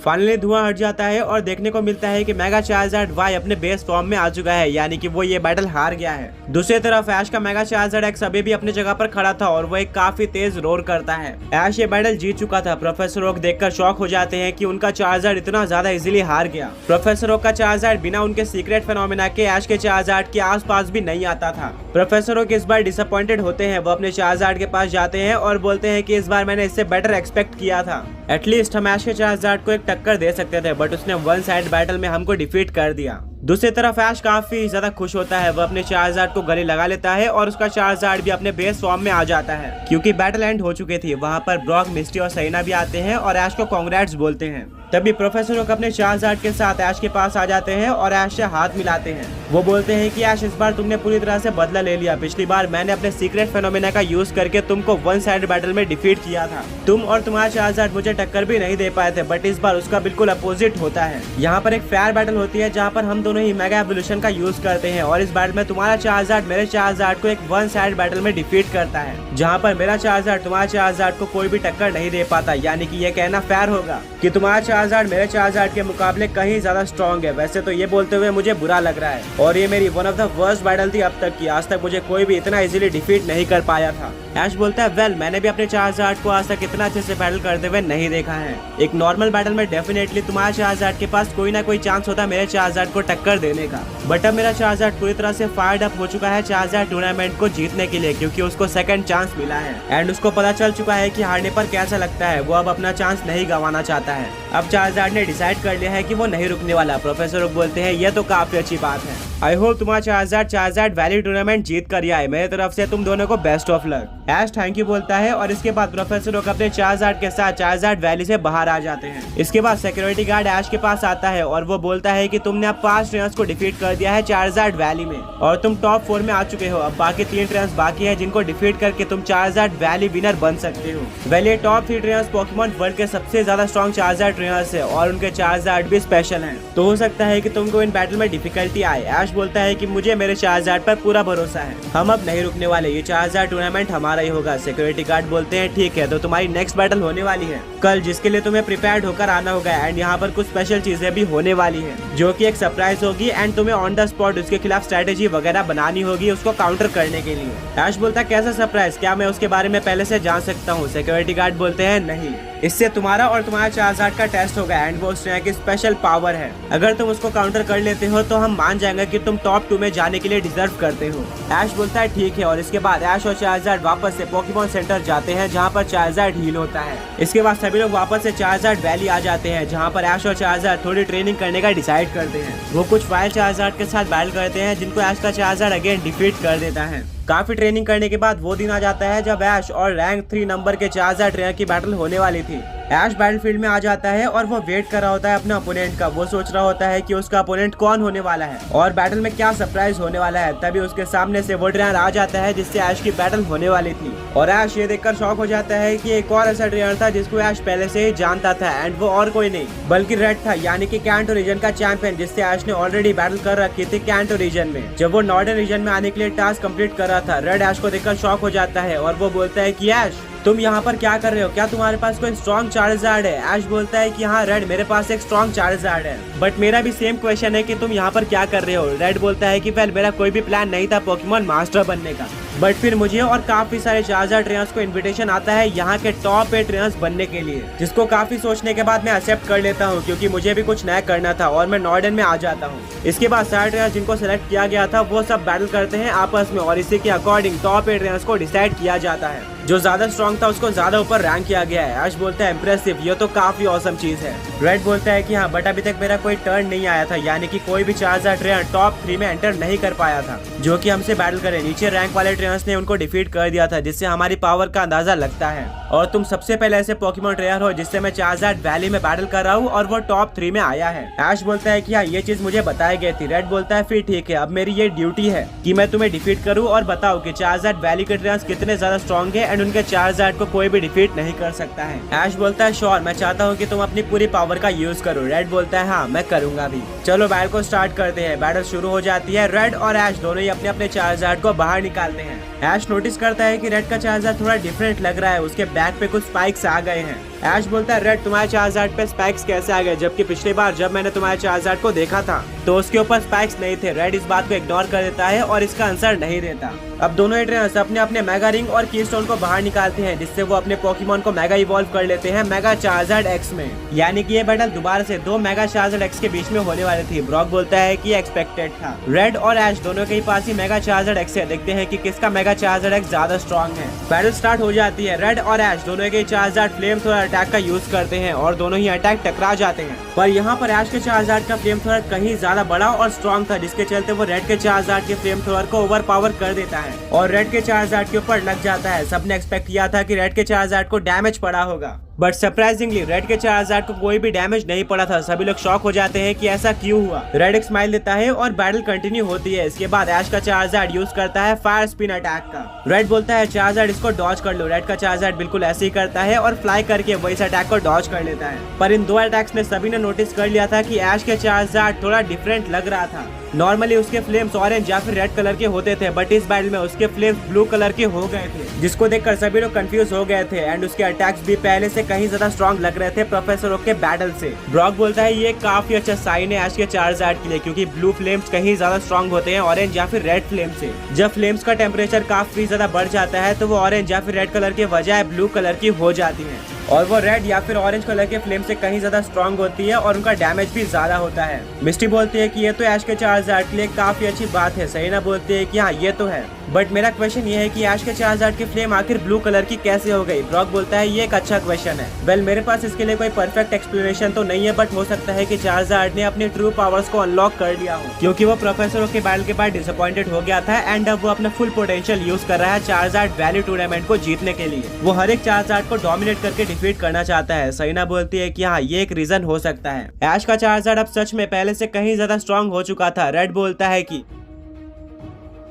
फाइनली धुआं हट जाता है और देखने को मिलता है कि मेगा चार्जर्ड वाई अपने बेस फॉर्म में आ चुका है, यानी कि वो ये बैटल हार गया है। दूसरी तरफ ऐश का मेगा चार्जर्ड एक्स अभी भी अपनी जगह पर खड़ा था और वो एक काफी तेज रोर करता है। ऐश ये बैटल जीत चुका था। प्रोफेसर ओक देखकर शॉक हो जाते हैं कि उनका चार्जर्ड इतना ज्यादा इजीली हार गया। प्रोफेसर ओक का चार्जर्ड बिना उनके सीक्रेट फेनोमेना के ऐश के चार्जर्ड के आसपास भी नहीं आता था। प्रोफेसर ओक इस बार डिसअपॉइंटेड होते हैं। वो अपने चार्जर्ड के पास जाते हैं और बोलते हैं कि इस बार मैंने इससे बेटर एक्सपेक्ट किया था। एटलीस्ट हम ऐश के चार्जर्ड को एक टक्कर दे सकते थे, बट उसने वन साइड बैटल में हमको डिफीट कर दिया। दूसरी तरफ ऐश काफी ज्यादा खुश होता है। वो अपने चार्जर्ड को गले लगा लेता है और उसका चार्जर्ड भी अपने बेस फॉर्म में आ जाता है। क्योंकि बैटल एंड हो चुकी थी, वहाँ पर ब्रॉक, मिस्टी और सईना भी आते हैं और ऐश को कांग्रेट्स बोलते हैं। तभी प्रोफेसर ओक अपने चार्जर्ड के साथ ऐश के पास आ जाते हैं और ऐश से हाथ मिलाते हैं। वो बोलते हैं कि ऐश, इस बार तुमने पूरी तरह से बदला ले लिया। पिछली बार मैंने अपने सीक्रेट फेनोमेना का यूज करके तुमको वन साइड बैटल में डिफीट किया था। तुम और तुम्हारा चार्जर्ड मुझे टक्कर भी नहीं दे पाए थे, बट इस बार उसका बिल्कुल अपोजिट होता है। यहाँ पर एक फेयर बैटल होती है जहाँ पर हम दोनों ही मेगा एवोल्यूशन का यूज करते हैं और इस बैटल में तुम्हारा चार्जर्ड मेरे चार्जर्ड को एक वन साइड बैटल में डिफीट करता है, जहाँ पर मेरा चार्जर्ड तुम्हारा चार्जर्ड को कोई भी टक्कर नहीं दे पाता। यानी कि ये कहना फेयर होगा कि तुम्हारा चार्जर्ड मेरे चार्जर्ड के मुकाबले कहीं ज्यादा स्ट्रॉन्ग है। वैसे तो ये बोलते हुए मुझे बुरा लग रहा है और ये मेरी one of the worst battle थी अब तक की। आज तक मुझे कोई भी इतना इजीली डिफीट नहीं कर पाया था। ऐश बोलता है, वेल, मैंने भी अपने चार्जर्ड को आज तक इतना अच्छे से बैटल करते हुए नहीं देखा है। एक नॉर्मल बैटल में डेफिनेटली तुम्हारा चार्जर्ड के पास कोई ना कोई चांस होता मेरे चार्जर्ड को टक्कर देने का, बट अब मेरा चार्जर्ड पूरी तरह से फायर्ड अप हो चुका है चार्जर्ड टूर्नामेंट को जीतने के लिए, क्योंकि उसको सेकंड चांस मिला है एंड उसको पता चल चुका है कि हारने पर कैसा लगता है। वो अब अपना चांस नहीं गंवाना चाहता है। अब चार्जर्ड ने डिसाइड कर लिया है कि वो नहीं रुकने वाला। प्रोफेसर ओक बोलते हैं, ये तो काफी अच्छी बात है। आई होप तुम्हारा चार्जर्ड वैली टूर्नामेंट जीत कर आए। मेरी तरफ से तुम दोनों को best of luck. Ash thank you बोलता है और इसके बाद प्रोफेसर ओक अपने चार्जर्ड के साथ चार्जर्ड वैली से बाहर आ जाते हैं। इसके बाद सिक्योरिटी गार्ड ऐश के पास आता है और वो बोलता है कि तुमने अब 5 ट्रेनर्स को डिफीट कर दिया है चार्जर्ड वैली में और तुम टॉप 4 में आ चुके हो। अब बाकी 3 ट्रेनर्स बाकी है जिनको डिफीट करके तुम चार्जर्ड वैली विनर बन सकते हो। वेल, ये टॉप 3 ट्रेनर्स पोकेमॉन वर्ल्ड के सबसे ज्यादा स्ट्रॉन्ग चार्जर्ड ट्रेनर्स है और उनके चार्जर्ड भी स्पेशल हैं। तो हो सकता है कि तुमको इन बैटल में डिफिकल्टी आए। ऐश बोलता है कि मुझे मेरे चार्जर्ड पर पूरा भरोसा है, हम अब नहीं रुकने वाले, ये चार्जर्ड टूर्नामेंट हमारा ही होगा। सिक्योरिटी गार्ड बोलते हैं, ठीक है, तो तुम्हारी नेक्स्ट बैटल होने वाली है कल, जिसके लिए तुम्हें प्रिपेयर्ड होकर आना होगा एंड यहाँ पर कुछ स्पेशल चीजें भी होने वाली है जो कि एक सरप्राइज होगी एंड तुम्हें ऑन द स्पॉट उसके खिलाफ स्ट्रेटेजी वगैरह बनानी होगी उसको काउंटर करने के लिए। ऐश बोलता है, कैसा सरप्राइज, क्या मैं उसके बारे में पहले से जान सकता हूँ? सिक्योरिटी गार्ड बोलते हैं, नहीं, इससे तुम्हारा और तुम्हारा चार्जर्ड का टेस्ट होगा एंड वो उस तरह की स्पेशल पावर है। अगर तुम उसको काउंटर कर लेते हो तो हम मान जाएंगे कि तुम टॉप 2 में जाने के लिए डिजर्व करते हो। ऐश बोलता है, ठीक है, और इसके बाद ऐश और चार्जर्ड वापस से पोकेमॉन सेंटर जाते हैं जहाँ पर चार्जर्ड हील होता है। इसके बाद सभी लोग वापस से चार्जर्ड वैली आ जाते हैं जहाँ पर ऐश और चार्जर्ड थोड़ी ट्रेनिंग करने का डिसाइड करते हैं। वो कुछ वाइल्ड चार्जर्ड के साथ बैटल करते हैं जिनको ऐश का चार्जर्ड अगेन डिफीट कर देता है। काफी ट्रेनिंग करने के बाद वो दिन आ जाता है जब ऐश और रैंक 3 नंबर के चार्जर्ड ट्रेनर की बैटल होने वाली थी। ऐश बैटलफील्ड में आ जाता है और वो वेट कर रहा होता है अपने ओपोनेंट का। वो सोच रहा होता है कि उसका ओपोनेंट कौन होने वाला है और बैटल में क्या सरप्राइज होने वाला है। तभी उसके सामने से वो ट्रेनर आ जाता है जिससे ऐश की बैटल होने वाली थी और ऐश ये देखकर शॉक हो जाता है कि एक और ऐसा ट्रेनर था जिसको ऐश पहले से ही जानता था एंड वो और कोई नहीं बल्कि रेड था, यानी कि कैंटो रीजन का चैंपियन जिससे ऐश ने ऑलरेडी बैटल कर रखी थी कैंटो रीजन में। जब वो नॉर्दर्न रीजन में आने के लिए टास्क कंप्लीट कर रहा था, रेड ऐश को देखकर शॉक हो जाता है और वो बोलता है कि ऐश, तुम यहाँ पर क्या कर रहे हो? क्या तुम्हारे पास कोई स्ट्रॉन्ग चार्जर्ड है? ऐश बोलता है कि हाँ रेड, मेरे पास एक स्ट्रॉन्ग चार्जर्ड है, बट मेरा भी सेम क्वेश्चन है कि तुम यहाँ पर क्या कर रहे हो? रेड बोलता है कि वेल, मेरा कोई भी प्लान नहीं था पोकेमॉन मास्टर बनने का, बट फिर मुझे और काफी सारे चार्जर ट्रेनर्स को इन्विटेशन आता है यहाँ के टॉप 8 ट्रेनर्स बनने के लिए, जिसको काफी सोचने के बाद मैं एक्सेप्ट कर लेता हूँ क्योंकि मुझे भी कुछ नया करना था और मैं नॉर्डन में आ जाता हूँ। इसके बाद सारे ट्रेनर्स जिनको सिलेक्ट किया गया था वो सब बैटल करते हैं आपस में और इसी के अकॉर्डिंग टॉप 8 ट्रेनर्स को डिसाइड किया जाता है। जो ज्यादा स्ट्रॉन्ग था उसको ज्यादा ऊपर रैंक किया गया है। ऐश बोलता है इम्प्रेसिव, ये तो काफी ऑसम चीज है। रेड बोलता है कि हाँ बट अभी तक मेरा कोई टर्न नहीं आया था, यानी कि कोई भी चार्जर ट्रेनर टॉप 3 में एंटर नहीं कर पाया था जो कि हमसे बैटल करे। नीचे रैंक वाले ट्रेनर्स ने उनको डिफीट कर दिया था, जिससे हमारी पावर का अंदाजा लगता है। और तुम सबसे पहले ऐसे पोकेमॉन ट्रेनर हो जिससे मैं चार्जर वैली में बैटल कर रहा हूँ और वो टॉप 3 में आया है। ऐश बोलता है कि हाँ ये चीज मुझे बताई गई थी। रेड बोलता है फिर ठीक है, अब मेरी ये ड्यूटी है कि मैं तुम्हें डिफीट करूँ और बताऊँ कि चार्जर वैली के ट्रेनर्स कितने ज्यादा स्ट्रॉन्ग है एंड उनके चार्जर को कोई भी डिफीट नहीं कर सकता है। ऐश बोलता है श्योर, मैं चाहता हूँ कि तुम अपनी पूरी पावर का यूज करो। रेड बोलता है हाँ मैं करूंगा भी। चलो बैटल को स्टार्ट करते हैं। बैटल शुरू हो जाती है। रेड और ऐश दोनों ही अपने अपने चार्जर को बाहर निकालते हैं। ऐश नोटिस करता है कि रेड का चार्जर थोड़ा डिफरेंट लग रहा है, उसके बैक पे कुछ स्पाइक्स आ गए हैं। ऐश बोलता है रेड तुम्हारे चार्जर पे स्पाइक्स कैसे आ गए, जबकि पिछली बार जब मैंने तुम्हारे चार्जर को देखा था तो उसके ऊपर स्पाइक्स नहीं थे। रेड इस बात को इग्नोर कर देता है और इसका आंसर नहीं देता। अब दोनों ही ट्रेनर्स अपने अपने मेगा रिंग और कीस्टोन को बाहर निकालते हैं, जिससे वो अपने पोकेमॉन को मेगा इवॉल्व कर लेते हैं मेगा चार्जर एक्स में। यानी कि ये बैटल दोबारा से 2 मेगा चार्जर एक्स के बीच में होने वाली थी। ब्रॉक बोलता है कि एक्सपेक्टेड था। रेड और ऐश दोनों के पास ही मेगा चार्जर एक्स है, देखते हैं कि किसका मेगा चार्जर एक्स ज्यादा स्ट्रॉन्ग है। बैटल स्टार्ट हो जाती है। रेड और ऐश दोनों के चार्जर फ्लेम थ्रोअर अटैक का यूज करते हैं और दोनों ही अटैक टकरा जाते हैं। पर यहाँ पर ऐश के चार्जर का फ्लेम थ्रोअर कहीं ज्यादा बड़ा और स्ट्रॉन्ग था, जिसके चलते वो रेड के चार्जर के फ्लेम थ्रोअर को ओवर पावर कर देता है और रेड के चार्जर के ऊपर लग जाता है। सबने एक्सपेक्ट किया था कि रेड के चार्जर को डैमेज पड़ा होगा, बट सरप्राइजिंगली रेड के चार्जर को कोई भी डैमेज नहीं पड़ा था। सभी लोग शॉक हो जाते हैं कि ऐसा क्यों हुआ। रेड एक स्माइल देता है और बैटल कंटिन्यू होती है। इसके बाद ऐश का चार्जर यूज करता है फायर स्पिन अटैक का। रेड बोलता है चार्जर इसको डॉज कर लो। रेड का चार्जर बिल्कुल ऐसे ही करता है और फ्लाई करके वो इस अटैक को डॉज कर लेता है। पर इन 2 अटैक्स में सभी ने नोटिस कर लिया था कि ऐश के चार्जर थोड़ा डिफरेंट लग रहा था। नॉर्मली उसके फ्लेम्स ऑरेंज या फिर रेड कलर के होते थे, बट इस बैटल में उसके फ्लेम्स ब्लू कलर के हो गए थे, जिसको देखकर सभी लोग कंफ्यूज हो गए थे एंड उसके अटैक्स भी पहले से कहीं ज्यादा स्ट्रॉन्ग लग रहे थे प्रोफेसर ओक के बैटल से। ब्रॉक बोलता है ये काफी अच्छा साइन है ऐश के चार्जर के लिए, क्योंकि ब्लू फ्लेम्स कहीं ज्यादा स्ट्रॉन्ग होते हैं ऑरेंज या फिर रेड फ्लेम से। जब फ्लेम्स का टेम्परेचर काफी ज्यादा बढ़ जाता है तो वो ऑरेंज या फिर रेड कलर के बजाय ब्लू कलर की हो जाती है और वो रेड या फिर ऑरेंज कलर के फ्लेम से कहीं ज्यादा स्ट्रॉन्ग होती है और उनका डैमेज भी ज्यादा होता है। मिस्टी बोलती है कि ये तो ऐश के चार्जर के लिए काफी अच्छी बात है। सहीना बोलती है कि हाँ ये तो है, बट मेरा क्वेश्चन ये है कि ऐश के चार्जर की फ्लेम आखिर ब्लू कलर की कैसे हो गई। ब्रॉक बोलता है ये एक अच्छा क्वेश्चन है। वेल मेरे पास इसके लिए कोई परफेक्ट एक्सप्लेनेशन तो नहीं है, बट हो सकता है कि चार्जर ने अपनी ट्रू पावर्स को अनलॉक कर लिया हो, क्योंकि वो प्रोफेसर के बैटल के बाद डिसअपॉइंटेड हो गया था एंड अब वो अपना फुल पोटेंशियल यूज कर रहा है चार्जर वैली टूर्नामेंट को जीतने के लिए। वो हर एक चार्जर को डोमिनेट करके डिफीट करना चाहता है। सहीना बोलती है कि हाँ ये एक रीजन हो सकता है। ऐश का चार्जर अब सच में पहले से कहीं ज्यादा स्ट्रॉन्ग हो चुका था। रेड बोलता है कि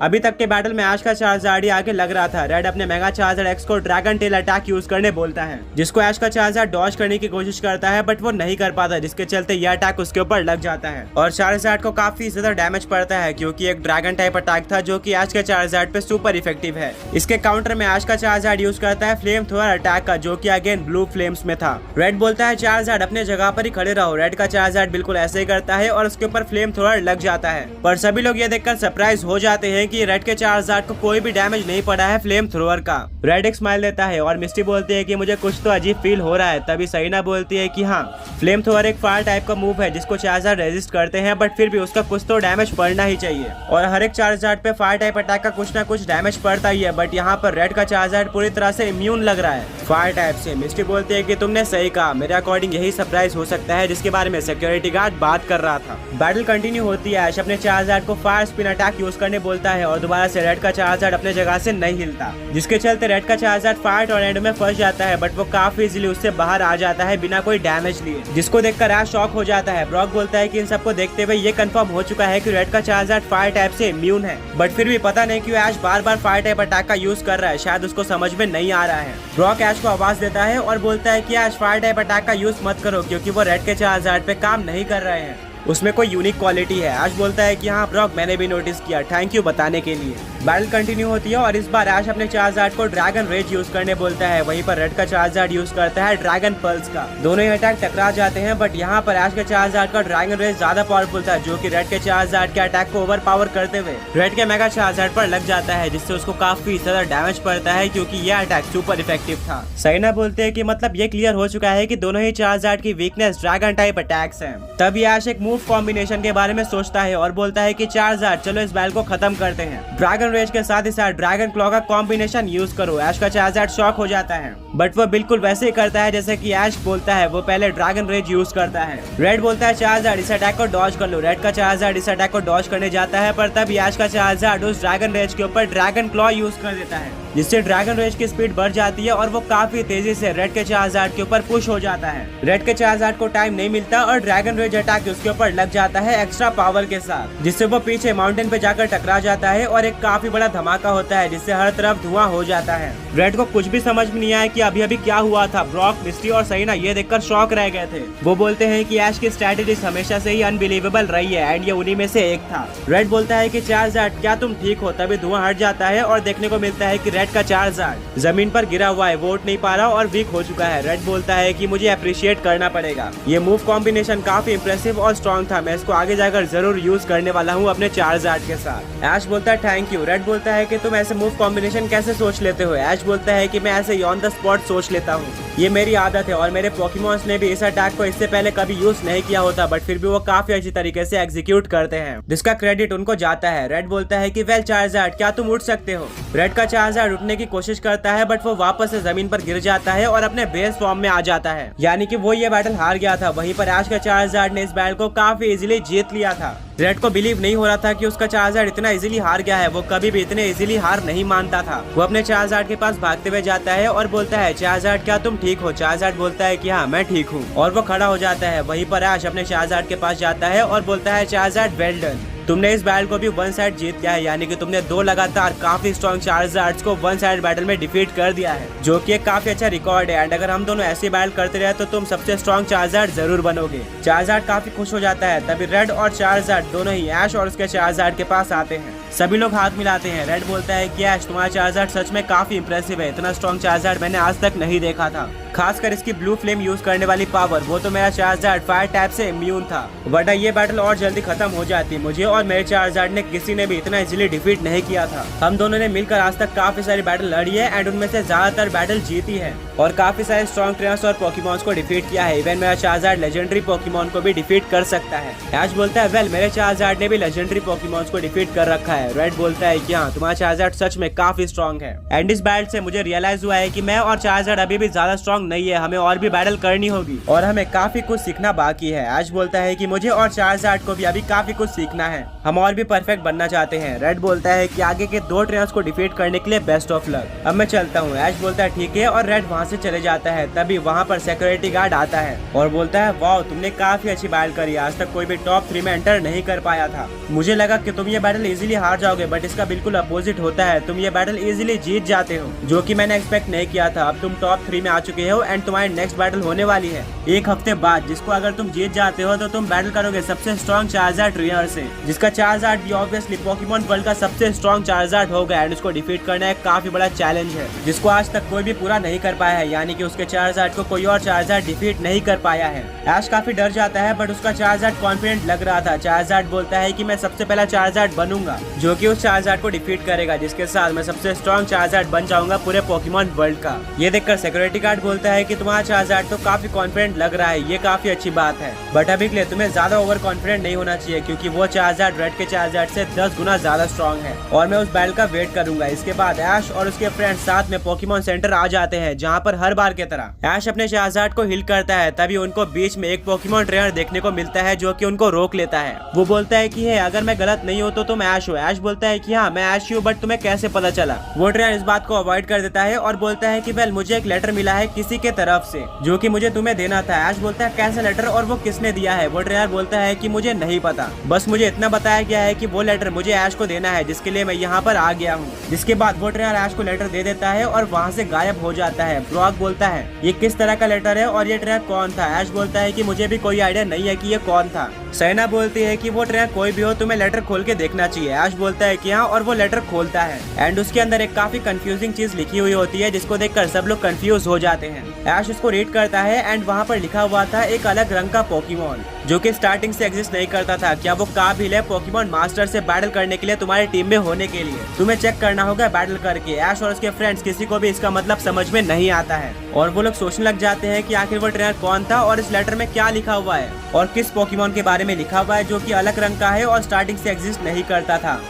अभी तक के बैटल में ऐश का चार्जर आगे लग रहा था। रेड अपने मेगा चार्जर एक्स को ड्रैगन टेल अटैक यूज करने बोलता है, जिसको ऐश का चार्जर डॉज करने की कोशिश करता है, बट वो नहीं कर पाता, जिसके चलते यह अटैक उसके ऊपर लग जाता है और चार्जर को काफी ज्यादा डैमेज पड़ता है, क्योंकि एक ड्रैगन टाइप अटैक था जो कि ऐश के चार्जर पे सुपर इफेक्टिव है। इसके काउंटर में ऐश का चार्जर यूज करता है फ्लेम थ्रोअर अटैक का, जो कि अगेन ब्लू फ्लेम्स में था। रेड बोलता है चार्जर अपने जगह पर ही खड़े रहो। रेड का चार्जर बिल्कुल ऐसे ही करता है और उसके ऊपर फ्लेम थ्रोअर लग जाता है, पर सभी लोग ये देखकर सरप्राइज हो जाते हैं कि रेड के चार्जर को कोई भी डैमेज नहीं पड़ा है फ्लेम थ्रोअर का। रेड एक स्माइल देता है और मिस्टी बोलती है कि मुझे कुछ तो अजीब फील हो रहा है। तभी सहीना बोलती है कि हाँ फ्लेम थ्रोअर एक फायर टाइप का मूव है जिसको चार्जर रेजिस्ट करते हैं, बट फिर भी उसका कुछ तो डैमेज पड़ना ही चाहिए और हर एक चार्जर पे फायर टाइप अटैक का कुछ ना कुछ डैमेज पड़ता ही है, बट यहाँ पर रेड का चार्जर पूरी तरह से इम्यून लग रहा है फायर टाइप से। मिस्टी बोलती है कि तुमने सही कहा, मेरे अकॉर्डिंग यही सरप्राइज हो सकता है जिसके बारे में सिक्योरिटी गार्ड बात कर रहा था। बैटल कंटिन्यू होती है। ऐश अपने चार्जर को फायर स्पिन अटैक यूज करने बोलता है और दोबारा से रेड का चार्जर अपने जगह से नहीं हिलता, जिसके चलते रेड का चार्जर फायर टोर्नेडो में फंस जाता है, बट वो काफी इजीली उससे बाहर आ जाता है बिना कोई डैमेज लिए, जिसको देखकर ऐश शॉक हो जाता है। ब्रॉक बोलता है कि इन सबको देखते हुए ये कंफर्म हो चुका है कि रेड का चार्जर फायर टाइप से इम्यून है, बट फिर भी पता नहीं क्यों ऐश बार बार फायर टाइप अटैक का यूज कर रहा है, शायद उसको समझ में नहीं आ रहा है। ब्रॉक ऐश को आवाज देता है और बोलता है कि ऐश फायर टाइप अटैक का यूज मत करो, क्योंकि वो रेड के चार्जर पे काम नहीं कर रहे हैं, उसमें कोई यूनिक क्वालिटी है। ऐश बोलता है कि हाँ ब्रॉक मैंने भी नोटिस किया, थैंक यू बताने के लिए। बैटल कंटिन्यू होती है और इस बार ऐश अपने चार्जार्ड को ड्रैगन रेज यूज करने बोलता है। वहीं पर रेड का चार्जार्ड यूज करता है ड्रैगन पल्स का। दोनों ही अटैक टकरा जाते हैं, बट यहाँ पर ऐश के चार्जार्ड का ड्रैगन रेज ज्यादा पावरफुल था, जो कि रेड के चार्जार्ड के अटैक को ओवर पावर करते हुए रेड के मेगा चार्जार्ड पर लग जाता है, जिससे उसको काफी ज्यादा डैमेज पड़ता है, क्योंकि यह अटैक सुपर इफेक्टिव था। साइना बोलते हैं कि मतलब ये क्लियर हो चुका है कि दोनों ही चार्जार्ड की वीकनेस ड्रैगन टाइप अटैक्स हैं। तब ऐश एक मूव कॉम्बिनेशन के बारे में सोचता है और बोलता है कि चार्जार्ड चलो इस बैल को खत्म करते हैं। ड्रैगन रेज के साथ ही साथ ड्रैगन क्लॉ का कॉम्बिनेशन यूज करो। ऐश का चार्जार्ड शॉक हो जाता है, बट वो बिल्कुल वैसे ही करता है जैसे कि ऐश बोलता है। वो पहले ड्रैगन रेज यूज करता है। रेड बोलता है चार्जार्ड इस अटैक को डॉज कर लो। रेड का चार्जार्ड इस अटैक को डॉज करने जाता है, पर तब ऐश का चार्जार्ड उस ड्रैगन रेज के ऊपर ड्रैगन क्लॉ यूज कर देता है, जिससे ड्रैगन रेज की स्पीड बढ़ जाती है और वो काफी तेजी से रेड के चार्जार्ड के ऊपर पुश हो जाता है। रेड के चार्जार्ड को टाइम नहीं मिलता और ड्रैगन रेज अटैक उसके ऊपर लग जाता है एक्स्ट्रा पावर के साथ, जिससे वो पीछे माउंटेन पे जाकर टकरा जाता है और एक काफी बड़ा धमाका होता है, जिससे हर तरफ धुआं हो जाता है। रेड को कुछ भी समझ में नहीं आया कि अभी अभी क्या हुआ था। ब्रॉक, मिस्टी और साइना ये देखकर शॉक रह गए थे। वो बोलते हैं कि ऐश की स्ट्रेटेजी हमेशा से ही अनबिलीवेबल रही है एंड ये उन्हीं में से एक था। रेड बोलता है कि चार्जार्ड क्या तुम ठीक हो? तभी धुआं हट जाता है और देखने को मिलता है कि रेड का चार्जार्ड जमीन पर गिरा हुआ है, वोट नहीं पा रहा और वीक हो चुका है। रेड बोलता है कि मुझे अप्रिशिएट करना पड़ेगा, ये मूव कॉम्बिनेशन काफी इंप्रेसिव और स्ट्रॉन्ग था, मैं इसको आगे जाकर जरूर यूज करने वाला हूँ अपने चार्जार्ड के साथ। ऐश बोलता है थैंक यू। रेड बोलता है कि तुम ऐसे मूव कॉम्बिनेशन कैसे सोच लेते हो? ऐश बोलता है कि मैं ऐसे ऑन द स्पॉट सोच लेता हूँ, ये मेरी आदत है और मेरे पोकेमॉन्स ने भी इस अटैक को इससे पहले कभी यूज नहीं किया होता, बट फिर भी वो काफी अच्छी तरीके से एग्जीक्यूट करते हैं, जिसका क्रेडिट उनको जाता है। रेड बोलता है कि वेल चार्जार्ड क्या तुम उठ सकते हो? रेड का चार्जार्ड उठने की कोशिश करता है, बट वो वापस से जमीन पर गिर जाता है और अपने बेस फॉर्म में आ जाता है, यानी कि वो ये बैटल हार गया था। वहीं पर ऐश का चार्जार्ड ने इस बैटल को काफी इजीली जीत लिया था। रेड को बिलीव नहीं हो रहा था कि उसका चार्जार्ड इतना इजीली हार गया है। वो कभी भी इतने इजीली हार नहीं मानता था। वो अपने चार्जार्ड के पास भागते हुए जाता है और बोलता है चार्जार्ड क्या तुम ठीक हो? चार्जार्ड बोलता है कि हाँ मैं ठीक हूँ और वो खड़ा हो जाता है। वहीं पर ऐश अपने चार्जार्ड के पास जाता है और बोलता है चार्जार्ड वेल डन, तुमने इस बैटल को भी वन साइड जीत लिया है, यानी कि तुमने 2 लगातार काफी स्ट्रॉन्ग चार्जार्ड्स को वन साइड बैटल में डिफीट कर दिया है, जो कि एक काफी अच्छा रिकॉर्ड है। एंड अगर हम दोनों ऐसे बैटल करते रहे तो तुम सबसे स्ट्रॉन्ग चार्जार्ड जरूर बनोगे। चार्जार्ड काफी खुश हो जाता है। तभी रेड और चार्जार्ड दोनों ही ऐश और उसके चार्जार्ड के पास आते हैं। सभी लोग हाथ मिलाते हैं। रेड बोलता है कि ऐश तुम्हारा चार्जार्ड सच में काफी इंप्रेसिव है, इतना स्ट्रॉन्ग चार्जार्ड मैंने आज तक नहीं देखा था, खासकर इसकी ब्लू फ्लेम यूज करने वाली पावर। वो तो मेरा चार्जार्ड फायर टाइप से इम्यून था, वरना ये बैटल और जल्दी खत्म हो जाती। मुझे और मेरे चार्जार्ड ने किसी ने भी इतना इजीली डिफीट नहीं किया था। हम दोनों ने मिलकर आज तक काफी सारी बैटल लड़ी है एंड उनमें से ज्यादातर बैटल जीती है और काफी सारे स्ट्रॉन्ग ट्रेनर्स और पोकेमॉन्स को डिफीट किया है। इवन मेरा चार्जार्ड लेजेंडरी पोकेमॉन को भी डिफीट कर सकता है। ऐश बोलता है वेल मेरे चार्जार्ड ने भी लेजेंडरी पोकेमॉन्स को डिफीट कर रखा है। रेड बोलता है कि हाँ तुम्हारा चार्जार्ड सच में काफी स्ट्रॉन्ग है। एंड इस बैटल से मुझे रियलाइज हुआ है कि मैं और चार्जार्ड अभी भी ज्यादा स्ट्रॉन्ग नहीं है, हमें और भी बैटल करनी होगी और हमें काफी कुछ सीखना बाकी है। ऐश बोलता है कि मुझे और चार्जार्ड को भी अभी काफी कुछ सीखना है, हम और भी परफेक्ट बनना चाहते हैं। रेड बोलता है कि आगे के 2 ट्रेनर्स को डिफीट करने के लिए बेस्ट ऑफ लक, अब मैं चलता हूँ। ऐश बोलता है ठीक है और रेड वहाँ से चले जाता है। तभी वहाँ पर सिक्योरिटी गार्ड आता है और बोलता है वाओ तुमने काफी अच्छी बैटल करी, आज तक कोई भी टॉप 3 में एंटर नहीं कर पाया था। मुझे लगा कि तुम ये बैटल इजीली हार जाओगे, बट इसका बिल्कुल अपोजिट होता है, तुम ये बैटल इजीली जीत जाते हो, जो कि मैंने एक्सपेक्ट नहीं किया था। अब तुम टॉप 3 में आ चुके हो एंड तुम्हारी नेक्स्ट बैटल होने वाली है 1 हफ्ते बाद, जिसको अगर तुम जीत जाते हो तो तुम बैटल करोगे सबसे स्ट्रॉन्ग चार्जार्ड ट्रेनर से, जिसका चार्जार्ड भी ऑब्वियसली पोकेमॉन वर्ल्ड का सबसे स्ट्रॉन्ग चार्जार्ड होगा एंड उसको डिफीट करना एक काफी बड़ा चैलेंज है, जिसको आज तक कोई भी पूरा नहीं कर पाया है, यानी कि उसके चार्जार्ड को कोई और चार्जार्ड डिफीट नहीं कर पाया है। ऐश काफी डर जाता है बट उसका चार्जार्ड कॉन्फिडेंट लग रहा था। चार्जार्ड बोलता है कि मैं सबसे पहला चार्जार्ड बनूंगा जो कि उस चार्जार्ड को डिफीट करेगा, जिसके साथ मैं सबसे स्ट्रॉन्ग चार्जार्ड बन जाऊंगा पूरे पोकेमॉन वर्ल्ड का। ये देखकर सिक्योरिटी गार्ड बोलता है कि तुम्हारा चार्जार्ड तो काफी कॉन्फिडेंट लग रहा है, ये काफी अच्छी बात है, बट अभी के लिए तुम्हें ज्यादा ओवर कॉन्फिडेंट नहीं होना चाहिए, क्योंकि वो चार्जार्ड रेड के चार्जार्ड से 10 गुना ज्यादा स्ट्रॉन्ग है और मैं उस बैटल का वेट करूंगा। इसके बाद ऐश और उसके फ्रेंड्स साथ में पोकेमॉन सेंटर आ जाते हैं, जहाँ पर हर बार की तरह ऐश अपने चार्जार्ड को हिल करता है। तभी उनको बीच में एक पोकेमॉन ट्रेनर देखने को मिलता है जो कि उनको रोक लेता है। वो बोलता है कि अगर मैं गलत नहीं हूँ तो तुम ऐश हो। ऐश बोलता है कि हाँ मैं ऐश हूँ, बट तुम्हें कैसे पता चला? वो ट्रेनर इस बात को अवॉइड कर देता है और बोलता है कि वेल मुझे एक लेटर मिला है किसी के तरफ से जो कि मुझे तुम्हें देना था। ऐश बोलता है कैसा लेटर और वो किसने दिया है? वो ट्रेनर बोलता है कि मुझे नहीं पता, बस मुझे इतना बताया गया है कि वो लेटर मुझे ऐश को देना है, जिसके लिए मैं यहाँ पर आ गया हूँ। जिसके बाद वो ट्रेनर ऐश को लेटर दे देता है और वहाँ से गायब हो जाता है। ब्रॉक बोलता है ये किस तरह का लेटर है और ये ट्रैक कौन था। ऐश बोलता है कि मुझे भी कोई आइडिया नहीं है कि ये कौन था। साइना बोलती है कि वो ट्रैक कोई भी हो तुम्हें लेटर खोल के देखना चाहिए। ऐश बोलता है कि हाँ, और वो लेटर खोलता है एंड उसके अंदर एक काफी कंफ्यूजिंग चीज लिखी हुई होती है जिसको देखकर सब लोग कंफ्यूज हो जाते हैं। ऐश उसको रीड करता है एंड वहाँ पर लिखा हुआ था एक अलग रंग का पोकेमॉन जो कि स्टार्टिंग से एग्जिस्ट नहीं करता था। क्या वो काबिल है पोकेमॉन मास्टर से बैटल करने के लिए तुम्हारी टीम में होने के लिए? तुम्हें चेक करना होगा बैटल करके। ऐश और उसके फ्रेंड्स किसी को भी इसका मतलब समझ में नहीं आता है और वो लोग सोचने लग जाते हैं कि आखिर वो ट्रेनर कौन था और इस लेटर में क्या लिखा हुआ है और किस पोकेमॉन के बारे में लिखा हुआ है जो कि अलग रंग का है और स्टार्टिंग से एग्जिस्ट नहीं करता था।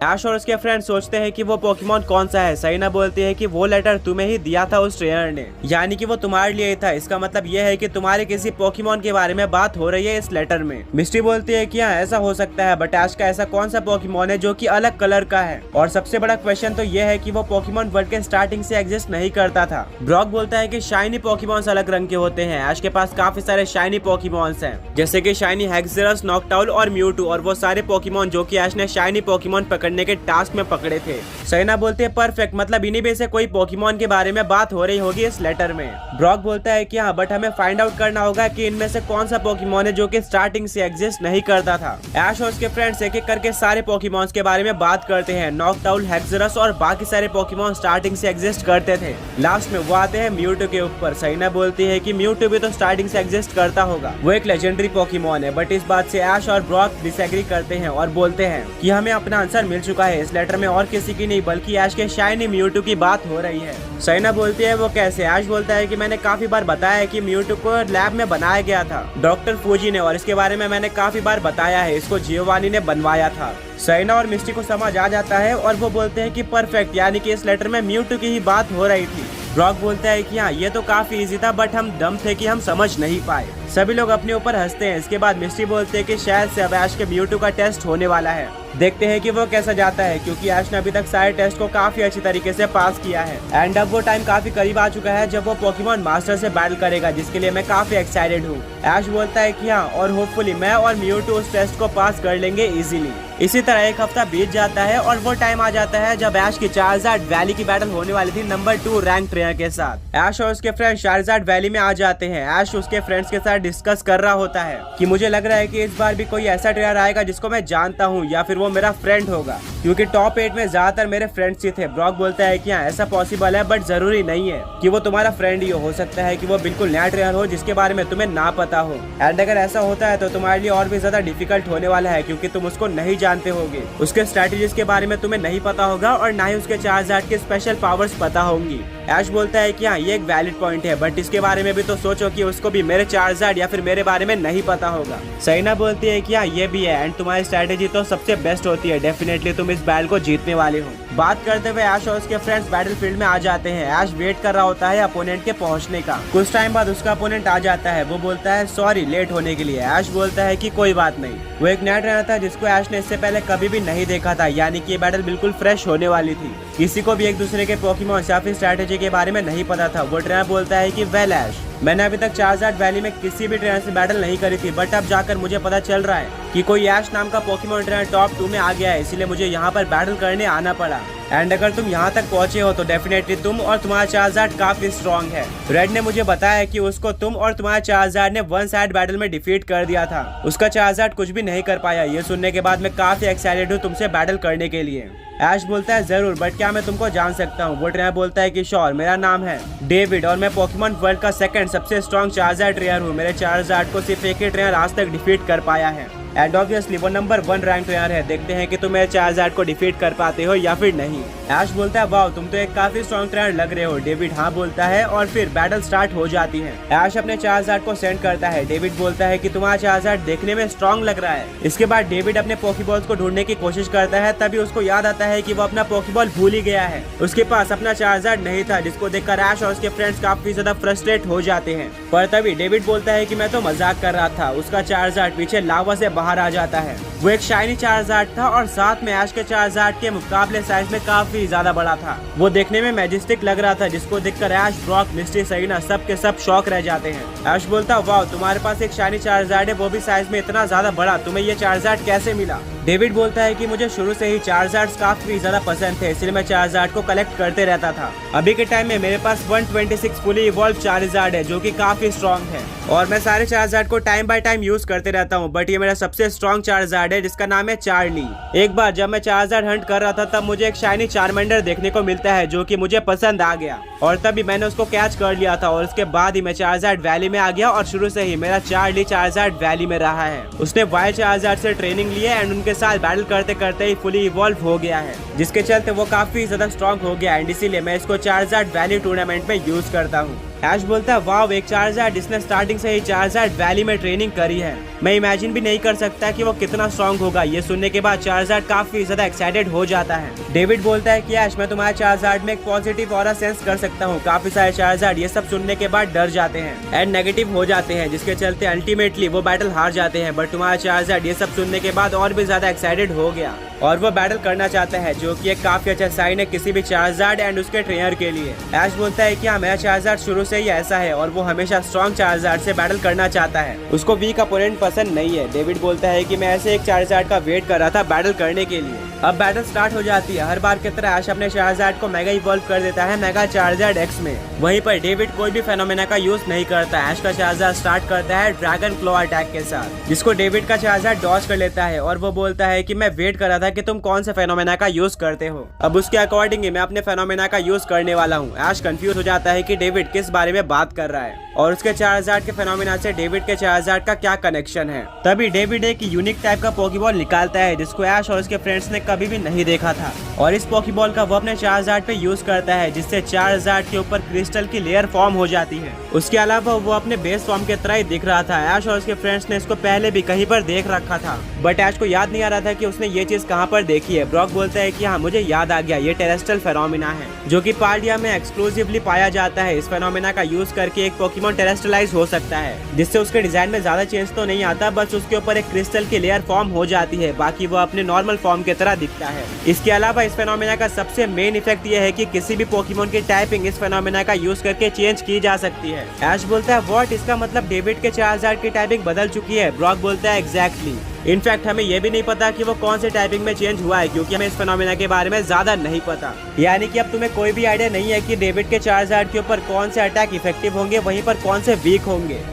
ऐश और उसके फ्रेंड सोचते हैं कि वो पोकेमॉन कौन सा है। साइना बोलती है कि वो लेटर तुम्हें ही दिया था उस ट्रेनर ने, यानी कि वो तुम्हारे लिए ही था। इसका मतलब ये है कि तुम्हारे किसी पोकेमॉन के बारे में बात हो रही है इस लेटर में। मिस्टी बोलती है कि हाँ ऐसा हो सकता है, बट ऐश का ऐसा कौन सा पोकेमॉन है जो कि अलग कलर का है? और सबसे बड़ा क्वेश्चन तो ये है कि वो पोकेमॉन वर्ल्ड के स्टार्टिंग से एग्जिस्ट नहीं करता था। ब्रॉक बोलता है कि शाइनी पोकेमॉन्स अलग रंग के होते हैं। ऐश के पास काफी सारे शाइनी पोकेमॉन्स हैं जैसे कि शाइनी हेक्सेरस, नॉकटाउल और म्यूटू, और वो सारे पोकेमॉन जो कि ऐश ने शाइनी पोकेमॉन पकड़ने के टास्क में पकड़े थे। साइना बोलते हैं परफेक्ट, मतलब इन्हीं में से कोई पोकेमॉन के बारे में बात हो रही होगी इस लेटर में। ब्रॉक बोलता है कि हाँ, बट हमें फाइंड आउट करना होगा कि इनमें से कौन सा पोकेमॉन है जो कि स्टार्टिंग से एग्जिस्ट नहीं करता था। ऐश और उसके फ्रेंड्स एक एक करके सारे पोकेमॉन्स के बारे में बात करते हैं। नॉकटाउल, हेक्सेरस और बाकी सारे पोकेमॉन स्टार्टिंग से एग्जिस्ट करते थे। लास्ट में वो आते हैं म्यूटू के ऊपर। साइना बोलती है कि म्यूटू भी तो स्टार्टिंग से एग्जिस्ट करता होगा, वो एक लेजेंडरी पोकेमॉन है। बट इस बात से ऐश और ब्रॉक डिसएग्री करते हैं और बोलते हैं कि हमें अपना आंसर मिल चुका है। इस लेटर में और किसी की नहीं बल्कि ऐश के शाइनी म्यूटू की बात हो रही है। साइना बोलती है वो कैसे? ऐश बोलता है कि मैंने काफी बार बताया है कि म्यूटू को लैब में बनाया गया था डॉक्टर फूजी ने, और इसके बारे में मैंने काफी बार बताया है, इसको जियोवानी ने बनवाया था। साइना और मिस्टी को समझ आ जाता है और वो बोलते हैं कि परफेक्ट, यानी कि इस लेटर में म्यूटू की ही बात हो रही थी। ब्रॉक बोलता है कि हाँ ये तो काफी इजी था, बट हम डम थे कि हम समझ नहीं पाए। सभी लोग अपने ऊपर हंसते हैं। इसके बाद मिस्टी बोलते हैं कि शायद से अब ऐश के म्यूटू का टेस्ट होने वाला है, देखते हैं कि वो कैसा जाता है, क्योंकि ऐश ने अभी तक सारे टेस्ट को काफी अच्छी तरीके से पास किया है। एंड अब वो टाइम काफी करीब आ चुका है जब वो पोकेमॉन मास्टर से बैटल करेगा, जिसके लिए मैं काफी एक्साइटेड हूँ। ऐश बोलता है कि हाँ, और होपफुली मैं और म्यूटू उस टेस्ट को पास कर लेंगे इजीली। इसी तरह एक हफ्ता बीत जाता है और वो टाइम आ जाता है जब ऐश की चार्जार्ड वैली की बैटल होने वाली थी नंबर 2 रैंक ट्रेनर के साथ। ऐश और उसके फ्रेंड्स चार्जार्ड वैली में आ जाते हैं। ऐश उसके फ्रेंड्स के साथ डिस्कस कर रहा होता है कि मुझे लग रहा है कि इस बार भी कोई ऐसा ट्रेनर आएगा जिसको मैं जानता हूँ, या फिर वो मेरा फ्रेंड होगा, क्योंकि टॉप 8 में ज्यादातर मेरे फ्रेंड्स ही थे। ब्रॉक बोलता है कि हाँ ऐसा पॉसिबल है, बट जरूरी नहीं है कि वो तुम्हारा फ्रेंड ही हो सकता है कि वो बिल्कुल नया ट्रेनर हो जिसके बारे में तुम्हें ना पता हो। एंड अगर ऐसा होता है तो तुम्हारे लिए और भी ज्यादा डिफिकल्ट होने वाला है, क्योंकि तुम उसको नहीं जानते होगे, उसके स्ट्रेटेजीज के बारे में तुम्हें नहीं पता होगा और ना ही उसके चार्जार्ड के स्पेशल पावर्स पता होंगी। ऐश बोलता है कि हाँ ये एक वैलिड पॉइंट है, बट इसके बारे में भी तो सोचो कि उसको भी मेरे चार्जार्ड या फिर मेरे बारे में नहीं पता होगा। साइना बोलती है कि हाँ ये भी है, एंड तुम्हारी स्ट्रेटेजी तो सबसे बेस्ट होती है, डेफिनेटली तुम इस बैटल को जीतने वाले हो। बात करते हुए ऐश और उसके फ्रेंड्स बैटल फील्ड में आ जाते हैं। ऐश वेट कर रहा होता है अपोनेंट के पहुंचने का। कुछ टाइम बाद उसका अपोनेंट आ जाता है। वो बोलता है सॉरी लेट होने के लिए। ऐश बोलता है कि कोई बात नहीं। वो एक नया ट्रेनर था जिसको ऐश ने इससे पहले कभी भी नहीं देखा था, यानी कि ये बैटल बिल्कुल फ्रेश होने वाली थी। किसी को भी एक दूसरे के पोकेमॉन या फिर स्ट्रेटेजी के बारे में नहीं पता था। वो ट्रेनर बोलता है कि वेल ऐश, मैंने अभी तक चार्जार्ड वैली में किसी भी ट्रेनर से बैटल नहीं करी थी, बट अब जाकर मुझे पता चल रहा है कि कोई ऐश नाम का पोकेमॉन ट्रेनर टॉप 2 में आ गया है, इसीलिए मुझे यहाँ पर बैटल करने आना पड़ा। एंड अगर तुम यहाँ तक पहुँचे हो तो डेफिनेटली तुम और तुम्हारा चार्जार्ड काफी स्ट्रॉन्ग है। रेड ने मुझे बताया कि उसको तुम और तुम्हारा चार्जार्ड ने वन साइड बैटल में डिफीट कर दिया था, उसका चार्जार्ड कुछ भी नहीं कर पाया। ये सुनने के बाद मैं काफी एक्साइटेड हूँ तुमसे बैटल करने के लिए। ऐश बोलता है जरूर, बट क्या मैं तुमको जान सकता हूँ? वो ट्रेनर बोलता है कि श्योर, मेरा नाम है डेविड और मैं पोकेमॉन वर्ल्ड का सेकंड सबसे स्ट्रॉन्ग चार्जार्ड ट्रेनर हूँ। मेरे चार्जार्ड को सिर्फ एक ही ट्रेनर आज तक डिफीट कर पाया है, एंड ऑब्वियसली वो नंबर 1 रैंक ट्रेनर है। देखते हैं कि तुम मेरे चार्जार्ड को डिफीट कर पाते हो या फिर नहीं। ऐश बोलता है वाओ, तुम तो एक काफी स्ट्रॉन्ग ट्रेनर लग रहे हो। डेविड हाँ बोलता है और फिर बैटल स्टार्ट हो जाती है। ऐश अपने चार्जार्ड को सेंड करता है। डेविड बोलता है कि तुम्हारा चार्जार्ड देखने में स्ट्रॉन्ग लग रहा है। इसके बाद डेविड अपने पोकेबॉल्स को ढूंढने की कोशिश करता है, तभी उसको याद आता है कि वो अपना पोकेबॉल भूल ही गया है। उसके पास अपना चार्जार्ड नहीं था, जिसको देखकर ऐश और उसके फ्रेंड्स काफी ज्यादा फ्रस्ट्रेट हो जाते हैं। पर तभी डेविड बोलता है कि मैं तो मजाक कर रहा था। उसका चार्जार्ड पीछे लावा से बाहर आ जाता है। वो एक शाइनी चार्जार्ड था और साथ में ऐश के चार्जार्ड के मुकाबले साइज में काफी ज्यादा बड़ा था। वो देखने में मैजेस्टिक लग रहा था, जिसको देखकर ऐश, ब्रॉक, मिस्टी, साइना सब के सब शॉक रह जाते हैं। ऐश बोलता वाओ, तुम्हारे पास एक शाइनी चार्जार्ड है, वो भी साइज में इतना ज्यादा बड़ा, तुम्हें ये चार्जार्ड कैसे मिला? डेविड बोलता है कि मुझे शुरू से ही चार्जार्ड्स काफी ज्यादा पसंद थे, इसलिए मैं चार्जार्ड को कलेक्ट करते रहता था। अभी के टाइम में मेरे पास 126 फुली इवॉल्व चार्जार्ड है जो कि काफी स्ट्रॉन्ग है और मैं सारे चार्जार्ड को टाइम बाय टाइम यूज करते रहता हूँ, बट ये मेरा सबसे स्ट्रॉन्ग चार्जार्ड है जिसका नाम है चार्ली। एक बार जब मैं चार्जार्ड हंट कर रहा था तब मुझे एक शाइनी चार्मेंडर देखने को मिलता है जो कि मुझे पसंद आ गया और तभी मैंने उसको कैच कर लिया था और उसके बाद ही मैं चार्जार्ड वैली में आ गया और शुरू से ही मेरा चार्ली चार्जार्ड वैली में रहा है। उसने वाइल्ड चार्जार्ड से ट्रेनिंग ली है एंड उनके साथ बैटल करते करते ही फुली इवॉल्व हो गया है, जिसके चलते वो काफी ज्यादा स्ट्रॉन्ग हो गया एंड इसीलिए मैं इसको चार्जार्ड वैली टूर्नामेंट में यूज करता हूँ। ऐश बोलता है वाव, एक चार्जार्ड जिसने स्टार्टिंग से ही चार्जार्ड वैली में ट्रेनिंग करी है, मैं इमेजिन भी नहीं कर सकता कि वो कितना स्ट्रॉन्ग होगा। ये सुनने के बाद चार्जार्ड काफी ज्यादा एक्साइटेड हो जाता है। डेविड बोलता है कि ऐश मैं तुम्हारे चार्जार्ड में एक पॉजिटिव ऑरा सेंस कर सकता हूँ। काफी सारे चार्जार्ड ये सब सुनने के बाद डर जाते हैं एंड नेगेटिव हो जाते हैं, जिसके चलते अल्टीमेटली वो बैटल हार जाते हैं, बट तुम्हारा चार्जार्ड ये सब सुनने के बाद और भी ज्यादा एक्साइटेड हो गया और वो बैटल करना चाहता है, जो कि एक काफी अच्छा साइन है किसी भी चार्जार्ड एंड उसके ट्रेनर के लिए। ऐश बोलता है कि हाँ, मेरा चार्जार्ड शुरू से ही ऐसा है और वो हमेशा स्ट्रॉन्ग चार्जार्ड से बैटल करना चाहता है, उसको वीक अपोनेंट पसंद नहीं है। डेविड बोलता है कि मैं ऐसे एक चार्जार्ड का वेट कर रहा था बैटल करने के लिए। अब बैटल स्टार्ट हो जाती है। हर बार की तरह ऐश अपने चार्जार्ड को मेगा इवॉल्व कर देता है मेगा चार्जार्ड एक्स में। वहीं पर डेविड कोई भी फेनोमेना का यूज नहीं करता। ऐश का चार्जार्ड स्टार्ट करता है ड्रैगन क्लॉ अटैक के साथ, जिसको डेविड का चार्जार्ड डॉज कर लेता है और वो बोलता है कि मैं वेट कर रहा था कि तुम कौन से फेनोमेना का यूज करते हो। अब उसके अकॉर्डिंग ही मैं अपने फेनोमेना का यूज करने वाला हूँ। ऐश कंफ्यूज हो जाता है कि डेविड किस बारे में बात कर रहा है और उसके चार्जार्ड के फेनोमेना से डेविड के चार्जार्ड का क्या कनेक्शन है। तभी डेविड एक यूनिक टाइप का पोकेबॉल निकालता है जिसको ऐश और उसके फ्रेंड्स ने कभी भी नहीं देखा था और इस पोकेबॉल का वो अपने चार्जार्ड पे यूज करता है, जिससे चार्जार्ड के ऊपर क्रिस्टल की लेयर फॉर्म हो जाती है। उसके अलावा वो अपने बेस फॉर्म के तरह ही दिख रहा था। ऐश और उसके फ्रेंड्स ने इसको पहले भी कहीं पर देख रखा था, बट ऐश को याद नहीं आ रहा था कि उसने ये चीज कहाँ पर देखी है। ब्रॉक बोलता है कि हाँ, मुझे याद आ गया, ये टेरेस्ट्रियल फेनोमेना है जो कि पार्डिया में एक्सक्लूसिवली पाया जाता है। इस फेनोमेना का यूज करके एक पोकेमॉन टेरेस्ट्रियलाइज हो सकता है, जिससे उसके डिजाइन में ज्यादा चेंज तो नहीं आता, बस उसके ऊपर एक क्रिस्टल की लेयर फॉर्म हो जाती है, बाकी वो अपने नॉर्मल फॉर्म की तरह दिखता है। इसके अलावा इस फेनोमेना का सबसे मेन इफेक्ट ये है कि किसी भी पोकेमॉन की टाइपिंग इस फेनोमेना का यूज करके चेंज की जा सकती है। ऐश बोलता है व्हाट, इसका मतलब डेविड के चार्जार्ड की टाइपिंग बदल चुकी है। ब्रॉक बोलता है एग्जैक्टली। इनफैक्ट हमें यह भी नहीं पता कि वो कौन से टाइपिंग में चेंज हुआ है, क्योंकि हमें इस फेनोमेना के बारे में ज्यादा नहीं पता। यानी कि अब तुम्हें कोई भी आइडिया नहीं है कि डेविड के चार्जार्ड के ऊपर कौन से अटैक इफेक्टिव होंगे, वहीं पर कौन से वीक होंगे।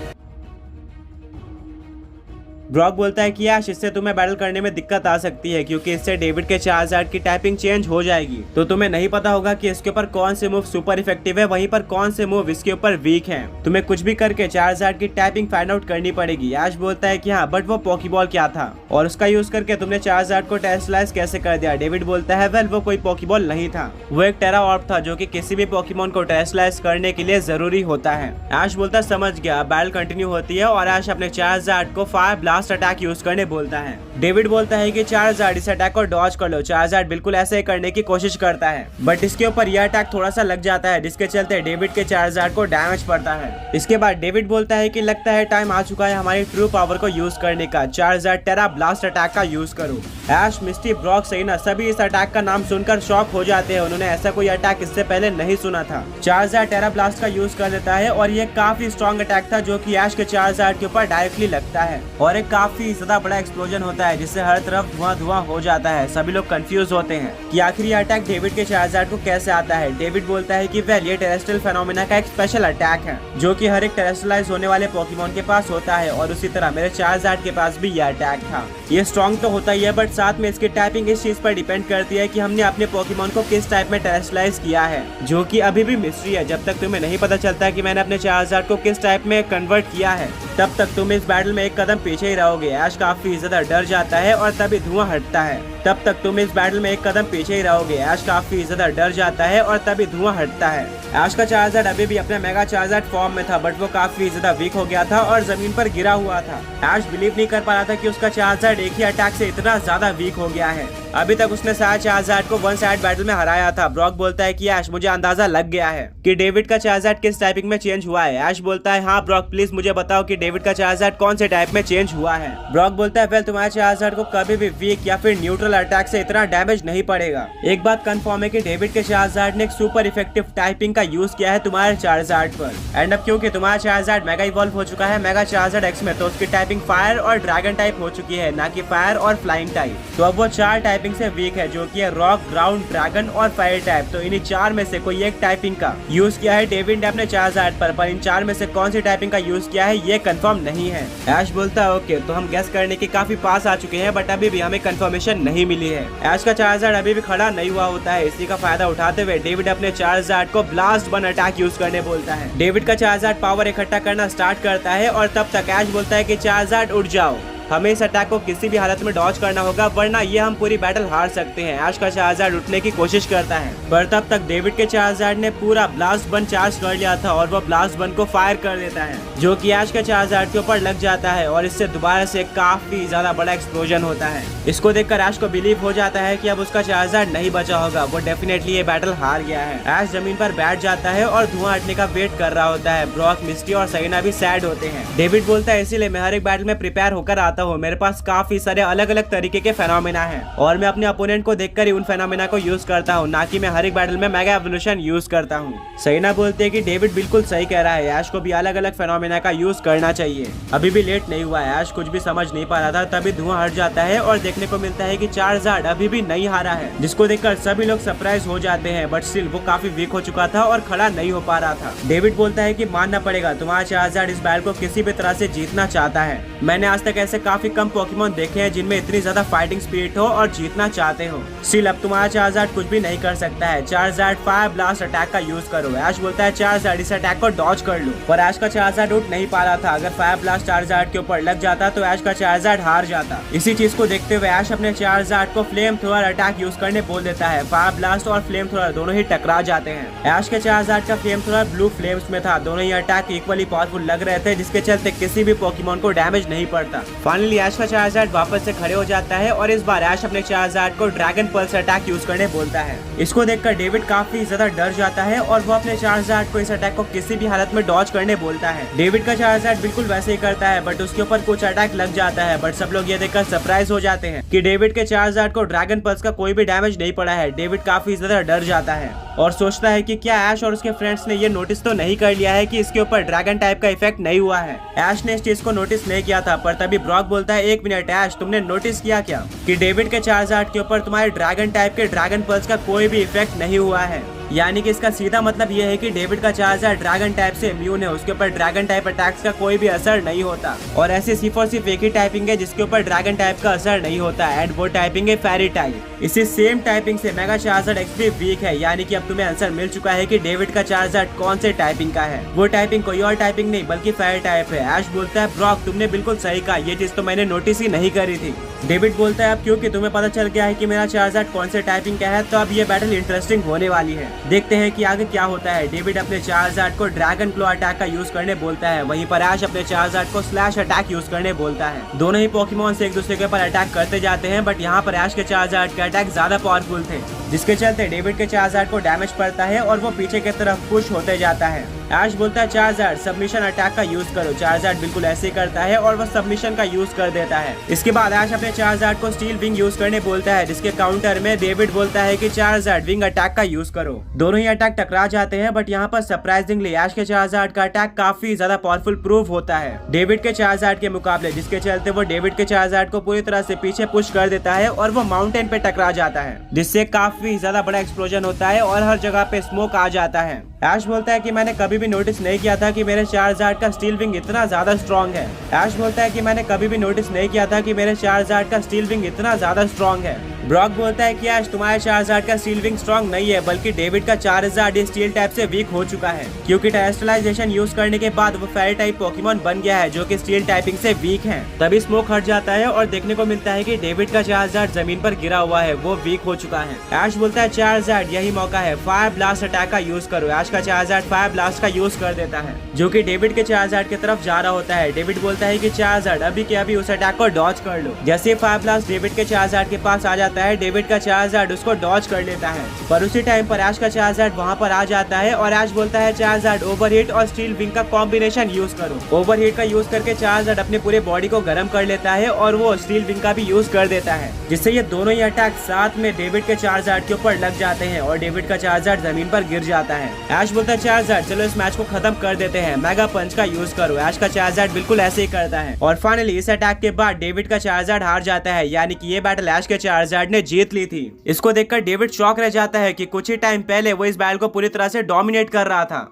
ब्रॉक बोलता है कि याश, इससे तुम्हें बैटल करने में दिक्कत आ सकती है क्योंकि इससे डेविड के चार्जार्ड की टाइपिंग चेंज हो जाएगी, तो तुम्हें नहीं पता होगा कि इसके ऊपर कौन से मूव सुपर इफेक्टिव है, वहीं पर कौन से मूव इसके ऊपर वीक हैं। तुम्हें कुछ भी करके चार्जार्ड की टाइपिंग फाइंड आउट करनी पड़ेगी। याश बोलता है कि हाँ, बट वो पोकेबॉल क्या था और उसका यूज करके तुमने चार्जार्ड को टेरेस्ट्रियलाइज कैसे कर दिया। डेविड बोलता है वेल, वो कोई पोकेबॉल नहीं था, वो एक टेरा ऑर्ब था जो कि किसी भी पोकेमॉन को टेरेस्ट्रियलाइज करने के लिए जरूरी होता है। ऐश बोलता है समझ गया। बैटल कंटिन्यू होती है और ऐश अपने चार्जार्ड को फायर ब्लास्ट अटैक यूज करने बोलता है। डेविड बोलता है कि चार्जार्ड इस अटैक को डॉज कर लो। चार्जार्ड बिल्कुल ऐसे ही करने की कोशिश करता है, बट इसके ऊपर यह अटैक थोड़ा सा लग जाता है, जिसके चलते डेविड के चार्जार्ड को डैमेज पड़ता है। इसके बाद डेविड बोलता है कि लगता है टाइम आ चुका है हमारी ट्रू पावर को यूज करने का। चार्जार्ड टेरा ब्लास्ट अटैक का यूज करो। ऐश, मिस्टी, ब्रॉक, सेना सभी इस अटैक का नाम सुनकर शॉक हो जाते हैं। उन्होंने ऐसा कोई अटैक इससे पहले नहीं सुना था। चार्जार्ड टेरा ब्लास्ट का यूज कर देता है और ये काफी स्ट्रॉन्ग अटैक था जो कि ऐश के चार्जार्ड के ऊपर डायरेक्टली लगता है और एक काफी ज्यादा बड़ा एक्सप्लोजन होता है, जिससे हर तरफ धुआं हो जाता है। सभी लोग कंफ्यूज होते हैं कि आखिर ये अटैक डेविड के चार्जार्ड को कैसे आता है। डेविड बोलता है कि वेल, ये टेरेस्ट्रियल फेनोमेना का एक स्पेशल अटैक है जो कि हर एक टेरेस्ट्रियलाइज होने वाले पोकेमॉन के पास होता है और उसी तरह मेरे चार्जार्ड के पास भी यह अटैक था। ये स्ट्रॉन्ग तो होता ही है, बट साथ में इसकी टाइपिंग इस चीज पर डिपेंड करती है कि हमने अपने पोकेमॉन को किस टाइप में टेरेस्ट्रियलाइज किया है, जो कि अभी भी मिस्ट्री है। जब तक तुम्हें नहीं पता चलता है कि मैंने अपने चार्जार्ड को किस टाइप में कन्वर्ट किया है, तब तक तुम इस बैटल में एक कदम पीछे ही रहोगे। ऐश काफी ज्यादा डर जाता है और तभी धुआं हटता है। तब तक तुम इस बैटल में एक कदम पीछे ही रहोगे। ऐश काफी ज्यादा डर जाता है और तभी धुआं हटता है। ऐश का चार्जार्ड अभी भी अपने मेगा चार्जार्ड फॉर्म में था, बट वो काफी ज्यादा वीक हो गया था और जमीन पर गिरा हुआ था। ऐश बिलीव नहीं कर पा रहा था कि उसका चार्जार्ड एक ही अटैक से इतना ज्यादा वीक हो गया है। अभी तक उसने सारे चार्जार्ड को वन साइड बैटल में हराया था। ब्रॉक बोलता है कि ऐश, मुझे अंदाजा लग गया है कि डेविड का चार्जार्ड किस टाइपिंग में चेंज हुआ है। ऐश बोलता है हाँ ब्रॉक, प्लीज मुझे बताओ कि डेविड का चार्जार्ड कौन से टाइप में चेंज हुआ है। ब्रॉक बोलता है वेल, तुम्हारे चार्जार्ड को कभी भी वीक या फिर न्यूट्रल नॉर्मल अटैक से इतना डैमेज नहीं पड़ेगा। एक बात कंफर्म है कि डेविड के चार्जार्ड ने एक सुपर इफेक्टिव टाइपिंग का यूज किया है तुम्हारे चार्जार्ड पर। एंड अब क्योंकि तुम्हारा चार्जार्ड मेगा इवॉल्व हो चुका है मेगा चार्जार्ड एक्स में, तो उसकी टाइपिंग फायर और ड्रैगन टाइप हो चुकी है, ना कि फायर और फ्लाइंग टाइप। तो अब वो 4 टाइपिंग से वीक है, जो कि है रॉक, ग्राउंड, ड्रैगन और फायर टाइप। तो इन्हीं 4 में से कोई एक टाइपिंग का यूज किया है डेविड ने अपने चार्जार्ड पर इन 4 में से कौन सी टाइपिंग का यूज किया है ये कंफर्म नहीं है। ऐश बोलता है ओके, तो हम गेस करने के काफी पास आ चुके हैं, बट अभी भी हमें कंफर्मेशन नहीं मिली है। ऐश का चार्जार्ड अभी भी खड़ा नहीं हुआ होता है। इसी का फायदा उठाते हुए डेविड अपने चार्जार्ड को ब्लास्ट बन अटैक यूज करने बोलता है। डेविड का चार्जार्ड पावर इकट्ठा करना स्टार्ट करता है और तब तक ऐश बोलता है कि चार्जार्ड उठ जाओ, हमें इस अटैक को किसी भी हालत में डॉज करना होगा, वरना ये हम पूरी बैटल हार सकते हैं। ऐश का चार्जार्ड उठने की कोशिश करता है, पर तब तक डेविड के चार्जार्ड ने पूरा ब्लास्ट बन चार्ज कर लिया था और वो ब्लास्ट बन को फायर कर देता है, जो कि ऐश के चार्जार्ड के ऊपर लग जाता है और इससे दोबारा से काफी ज्यादा बड़ा एक्सप्लोजन होता है। इसको देखकर ऐश को बिलीव हो जाता है कि अब उसका चार्जार्ड नहीं बचा होगा, वो डेफिनेटली ये बैटल हार गया है। ऐश जमीन पर बैठ जाता है और धुआं हटने का वेट कर रहा होता है। ब्रॉक, मिस्टी और सैना भी सैड होते हैं। डेविड बोलता है इसीलिए मैं हर एक बैटल में प्रिपेयर होकर आता हूँ, मेरे पास काफी सारे अलग अलग तरीके के फेनोमेना हैं और मैं अपने अपोनेंट को देखकर ही उन फेनोमेना को यूज करता हूँ, ना कि मैं हर एक बैटल में मेगा एवोल्यूशन यूज करता हूँ। सैना बोलते हैं कि डेविड बिल्कुल सही कह रहा है, ऐश को भी अलग अलग फेनोमेना का यूज करना चाहिए। अभी भी लेट नहीं हुआ है, ऐश कुछ भी समझ नहीं पा रहा था, तभी धुआं हट जाता है और देखने को मिलता है कि चार्जार्ड अभी भी नहीं हारा है, जिसको देखकर सभी लोग सरप्राइज हो जाते हैं। बट स्टिल वो काफी वीक हो चुका था और खड़ा नहीं हो पा रहा था। डेविड बोलता है कि मानना पड़ेगा, तुम्हारा चार्जार्ड इस बैटल को किसी भी तरह से जीतना चाहता है। मैंने आज तक ऐसे काफी कम पोकेमॉन देखे हैं जिनमें इतनी ज्यादा फाइटिंग स्पिरिट हो और जीतना चाहते हो। स्टिल अब तुम्हारा चार्जार्ड कुछ भी नहीं कर सकता है। चार्जार्ड फायर ब्लास्ट अटैक का यूज करो। ऐश बोलता है चार्जार्ड इस अटैक को डॉज कर लो, पर ऐश का चार्जार्ड उठ नहीं पा रहा था। अगर फायर ब्लास्ट चार्जार्ड के ऊपर लग जाता तो ऐश का चार्जार्ड हार जाता। इसी चीज को देखते हुए ऐश अपने चार्जार्ड को फ्लेम थ्रोअर अटैक यूज करने बोल देता है। फायर ब्लास्ट और फ्लेम थ्रोअर दोनों ही टकरा जाते हैं। ऐश के चार्जार्ड का फ्लेम थ्रोअर ब्लू फ्लेम्स में था। दोनों ही अटैक इक्वली पावरफुल लग रहे थे, जिसके चलते किसी भी पोकेमॉन को डैमेज नहीं पड़ता। फाइनली ऐश का चार्जार्ड वापस से खड़े हो जाता है और इस बार ऐश अपने चार्जार्ड को ड्रैगन पल्स अटैक यूज करने बोलता है। इसको देखकर डेविड काफी ज्यादा डर जाता है और वो अपने चार्जार्ड को इस अटैक को किसी भी हालत में डॉज करने बोलता है। डेविड का चार्जार्ड बिल्कुल वैसे ही करता है, बट उसके ऊपर कुछ अटैक लग जाता है। बट सब लोग ये देखकर सरप्राइज हो जाते हैं कि डेविड के चार्जार्ड को ड्रैगन पल्स का कोई भी डैमेज नहीं पड़ा है। डेविड काफी ज्यादा डर जाता है और सोचता है कि क्या ऐश और उसके फ्रेंड्स ने ये नोटिस तो नहीं कर लिया है कि इसके ऊपर ड्रैगन टाइप का इफेक्ट नहीं हुआ है। ऐश ने इस चीज को नोटिस नहीं किया था, पर तभी ब्रॉक बोलता है 1 मिनट ऐश, तुमने नोटिस किया क्या कि डेविड के चार्जार्ड के ऊपर तुम्हारे ड्रैगन टाइप के ड्रैगन पल्स का कोई भी इफेक्ट नहीं हुआ है। यानी कि इसका सीधा मतलब ये है कि डेविड का चार्जार्ड ड्रैगन टाइप से इम्यून है, उसके ऊपर ड्रैगन टाइप अटैक्स का कोई भी असर नहीं होता। और ऐसी सिर्फ और सिर्फ एक ही टाइपिंग है जिसके ऊपर ड्रैगन टाइप का असर नहीं होता, एंड वो टाइपिंग है फेरी टाइप। इसी सेम टाइपिंग से मेगा चार्जार्ड एक्स भी वीक है। यानी कि अब तुम्हें आंसर मिल चुका है कि डेविड का चार्जार्ड कौन से टाइपिंग का है। वो टाइपिंग कोई और टाइपिंग नहीं बल्कि फेरी टाइप है। ऐश बोलता है ब्रॉक तुमने बिल्कुल सही कहा, ये चीज तो मैंने नोटिस ही नहीं करी थी। डेविड बोलता है अब क्योंकि तुम्हें पता चल गया है कि मेरा चार्जार्ड कौन से टाइपिंग का है, तो अब ये बैटल इंटरेस्टिंग होने वाली है। देखते हैं कि आगे क्या होता है। डेविड अपने चार्जार्ड को ड्रैगन क्लो अटैक का यूज करने बोलता है, वहीं पर ऐश अपने चार्जार्ड को स्लैश अटैक यूज करने बोलता है। दोनों ही पोकेमॉन से एक दूसरे के ऊपर अटैक करते जाते हैं, बट यहाँ पर ऐश के चार्जार्ड के अटैक ज्यादा पावरफुल थे, जिसके चलते डेविड के चार्जार्ड को डैमेज पड़ता है और वो पीछे की तरफ पुश होते जाता है। ऐश बोलता है चार्जार्ड सबमिशन अटैक का यूज करो। चार्जार्ड बिल्कुल ऐसे ही करता है और वो सबमिशन का यूज कर देता है। इसके बाद ऐश अपने चार्जार्ड को स्टील विंग यूज करने बोलता है, जिसके काउंटर में डेविड बोलता है कि चार्जार्ड विंग अटैक का यूज करो। दोनों ही अटैक टकरा जाते हैं, बट यहाँ पर सरप्राइजिंगली ऐश के चार्जार्ड का अटैक काफी ज्यादा पावरफुल प्रूव होता है डेविड के चार्जार्ड के मुकाबले, जिसके चलते वो डेविड के चार्जार्ड को पूरी तरह से पीछे पुश कर देता है और वो माउंटेन पे टकरा जाता है, जिससे काफी ज्यादा बड़ा एक्सप्लोजन होता है और हर जगह पे स्मोक आ जाता है। ऐश बोलता है कि मैंने कभी भी नोटिस नहीं किया था कि मेरे चार्जार्ड का स्टील विंग इतना ज्यादा स्ट्रॉन्ग है। ऐश बोलता है कि मैंने कभी भी नोटिस नहीं किया था कि मेरे चार्जार्ड का स्टील विंग इतना ज्यादा स्ट्रॉन्ग है। ब्रॉक बोलता है कि ऐश तुम्हारे चार्जार्ड का स्टील विंग स्ट्रॉन्ग नहीं है, बल्कि डेविड का चार्जार्ड स्टील टाइप से वीक हो चुका है, क्योंकि टेरेस्ट्रियलाइजेशन यूज करने के बाद वो फेरी टाइप पोकेमॉन बन गया है जो कि स्टील टाइपिंग से वीक है। तभी स्मोक हट जाता है और देखने को मिलता है कि डेविड का चार्जार्ड जमीन पर गिरा हुआ है, वो वीक हो चुका है। ऐश बोलता है चार्जार्ड यही मौका है, फायर ब्लास्ट अटैक का यूज करो। ऐश का चार्जार्ड फायर ब्लास्ट का यूज कर देता है, जो कि डेविड के चार्जार्ड की तरफ जा रहा होता है। डेविड बोलता है कि चार्जार्ड अभी के अभी उस अटैक को डॉज कर लो। जैसे फायर ब्लास्ट डेविड के चार्जार्ड के पास आ जाता जाता है डेविड का चार्जर्ड उसको डॉज कर लेता है, पर उसी टाइम पर ऐश का चार्जर्ड वहाँ पर आ जाता है और ऐश बोलता है चार्जर्ड ओवरहीट और स्टील विंग का कॉम्बिनेशन यूज करो। ओवरहीट का यूज करके चार्जर्ड अपने पूरे बॉडी को गर्म कर लेता है और वो स्टील विंग का भी यूज कर देता है, जिससे ये दोनों ही अटैक साथ में डेविड के चार्जर्ड के ऊपर लग जाते हैं और डेविड का चार्जर्ड जमीन पर गिर जाता है। ऐश बोलता है चार्जर्ड चलो इस मैच को खत्म कर देते हैं, मेगा पंच का यूज करो। ऐश का चार्जर्ड बिल्कुल ऐसे ही करता है और फाइनली इस अटैक के बाद डेविड का चार्जर्ड हार जाता है, यानी कि ये बैटल ऐश के चार्जर्ड ने जीत ली थी। इसको देखकर डेविड शॉक रह जाता है कि कुछ ही टाइम पहले वो इस बैटल को पूरी तरह से डोमिनेट कर रहा था।